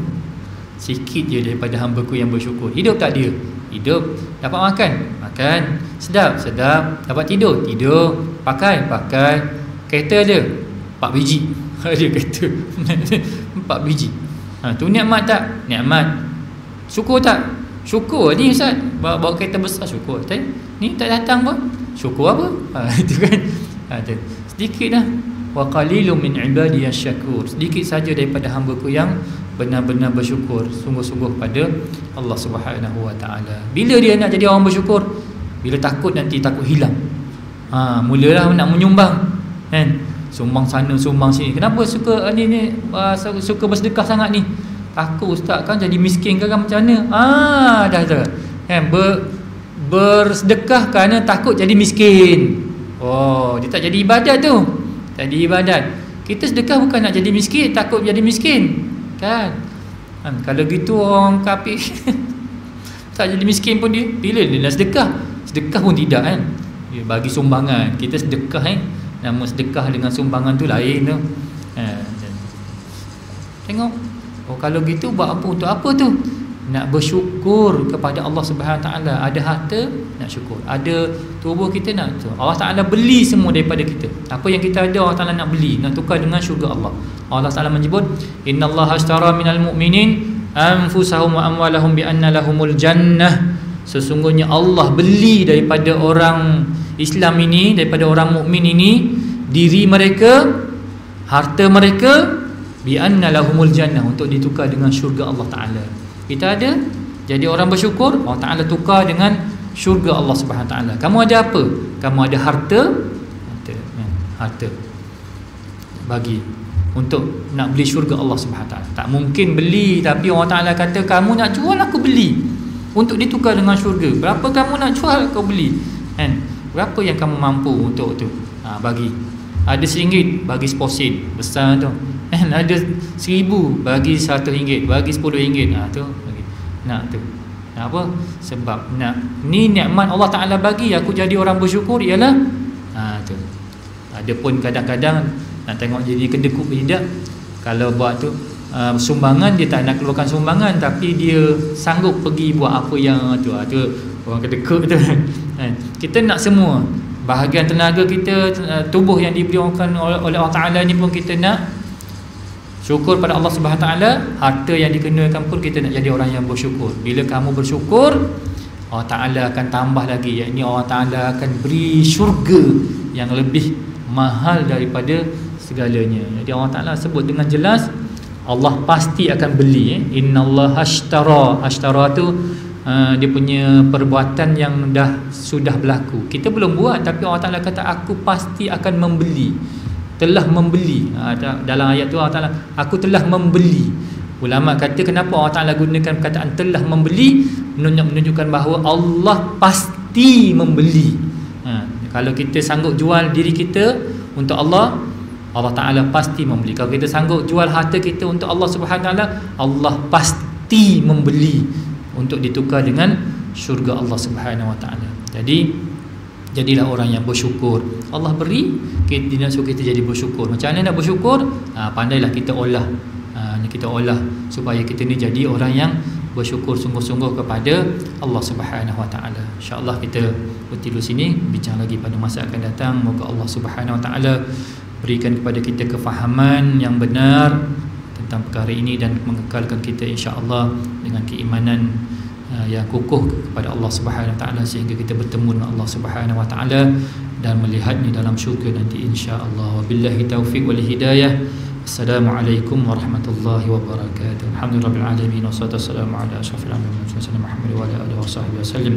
sikit je daripada hamba-Ku yang bersyukur. Hidup tak dia? Hidup. Dapat makan? Makan. Sedap? Sedap. Dapat tidur? Tidur. Pakai? Pakai. Kereta ada? 4 biji. Ada kereta 4 biji. Tu nikmat tak? Nikmat. Syukur tak? Syukur. Ni Ustaz bawa kereta besar, syukur. Ni tak datang pun, syukur apa? Itu kan. Sedikit dah. Wa qalilum min ibadiyas syakur, sedikit saja daripada hamba-Ku yang benar-benar bersyukur, sungguh-sungguh pada Allah Subhanahu Wa Taala. Bila dia nak jadi orang bersyukur? Bila takut nanti takut hilang. Mulalah nak menyumbang kan, sumbang sana sumbang sini. Kenapa suka ni suka bersedekah sangat ni? Takut ustaz kan jadi miskin ke macam mana? Dah kan, bersedekah kerana takut jadi miskin. Dia tak jadi ibadat tu. Jadi ibadat. Kita sedekah bukan nak jadi miskin, takut jadi miskin kan. Kalau gitu orang kafir tak jadi miskin pun dia, bila dia nak sedekah? Sedekah pun tidak kan. Dia bagi sumbangan, kita sedekah kan. Nama sedekah dengan sumbangan tu lain tu. Tengok. Kalau gitu buat apa, untuk apa tu? Nak bersyukur kepada Allah Subhanahu Wa Taala. Ada harta, nak syukur. Ada tubuh kita, nak tu. Allah Taala beli semua daripada kita. Apa yang kita ada Allah Taala nak beli, nak tukar dengan syurga Allah. Allah Taala menyebut, innallaha ashtara minal mu'minin anfusahum wa amwalahum bi anna lahumul jannah. Sesungguhnya Allah beli daripada orang Islam ini, daripada orang mukmin ini, diri mereka, harta mereka, bi anna lahumul jannah, untuk ditukar dengan syurga Allah Taala. Kita ada, jadi orang bersyukur, Allah Ta'ala tukar dengan syurga Allah Subhanahu Ta'ala. Kamu ada apa? Kamu ada harta, harta bagi untuk nak beli syurga Allah Subhanahu Ta'ala. Tak mungkin beli, tapi Allah Ta'ala kata, kamu nak jual, aku beli untuk ditukar dengan syurga. Berapa kamu nak jual, kau beli kan? Berapa yang kamu mampu untuk tu? Bagi. Ada RM1, bagi 10 sen, besar tu. Ada RM1,000, bagi RM100, bagi RM10. Tu bagi. Nak tu. Apa? Sebab nak ni nikmat Allah Taala bagi, aku jadi orang bersyukur ialah tu. Ada pun kadang-kadang nak tengok jadi kedekut tidak. Kalau buat tu sumbangan, dia tak nak keluarkan sumbangan, tapi dia sanggup pergi buat apa yang tu. Orang kedekut tu. Kita nak semua bahagian tenaga kita, tubuh yang diberikan oleh Allah Taala ni pun kita nak syukur pada Allah Subhanahu Taala. Harta yang dikenakan pun kita nak jadi orang yang bersyukur. Bila kamu bersyukur, Allah Taala akan tambah lagi, yakni Allah Taala akan beri syurga yang lebih mahal daripada segalanya. Jadi Allah Taala sebut dengan jelas, Allah pasti akan beli. Innallaha ashtara tu dia punya perbuatan yang sudah berlaku. Kita belum buat, tapi Allah Taala kata aku pasti akan membeli. telah membeli. Dalam ayat tu Allah Ta'ala, aku telah membeli. Ulama kata kenapa Allah Ta'ala gunakan perkataan telah membeli, menunjukkan bahawa Allah pasti membeli. Kalau kita sanggup jual diri kita untuk Allah, Allah Ta'ala pasti membeli. Kalau kita sanggup jual harta kita untuk Allah Subhanahu Wa Ta'ala, Allah pasti membeli untuk ditukar dengan syurga Allah Subhanahu Wa Ta'ala. Jadi jadilah orang yang bersyukur. Allah beri, dia nak suruh kita jadi bersyukur. Macam mana nak bersyukur? Pandailah kita olah. Kita olah supaya kita ni jadi orang yang bersyukur sungguh-sungguh kepada Allah Subhanahu Wa Ta'ala. InsyaAllah kita berhenti dulu sini, bincang lagi pada masa akan datang. Moga Allah Subhanahu Wa Ta'ala berikan kepada kita kefahaman yang benar tentang perkara ini dan mengekalkan kita insya-Allah dengan keimanan yang kukuh kepada Allah Subhanahu Wa Ta'ala, sehingga kita bertemu dengan Allah Subhanahu Wa Ta'ala dan melihatnya dalam syurga nanti insya-Allah. Wabillahi taufiq wal hidayah. Assalamualaikum warahmatullahi wabarakatuh. Alhamdulillahirabbil alamin wassalatu wassalamu ala asyrafil anbiya'i wal mursalin Muhammad wa ala alihi washabbihi wasallam.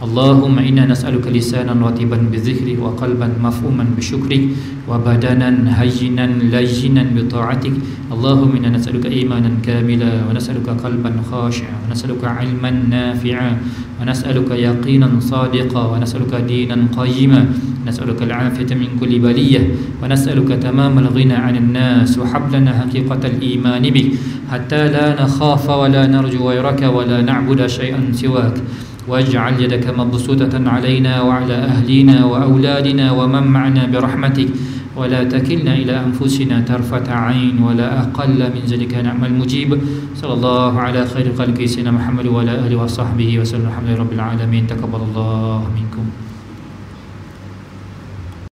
Allahumma inna nas'aluka lisanan ratiban bizikri wa qalban mafhuman bisyukri wa badanan hayyinan layyinan bi ta'atik. Allahumma inna nas'aluka imanan kamila wa nas'aluka qalban khashi'an wa nas'aluka ilman nafi'an wa nas'aluka yaqinan sadiqan wa nas'aluka dinan qayyima. نسألك العافية من كل بلية ونسألك تمام الغنى عن الناس وحب لنا حقيقة الإيمان بك حتى لا نخاف ولا نرجو غيرك ولا نعبد شيئا سواك. واجعل يدك مبسوطة علينا وعلى أهلنا وأولادنا ومن معنا برحمتك ولا تكلنا إلى أنفسنا طرفة عين ولا أقل من ذلك نعم المجيب. صلى الله على خير خلق سيدنا محمد وعلى آله وصحبه وسلم. الحمد لله رب العالمين. تقبل الله منكم.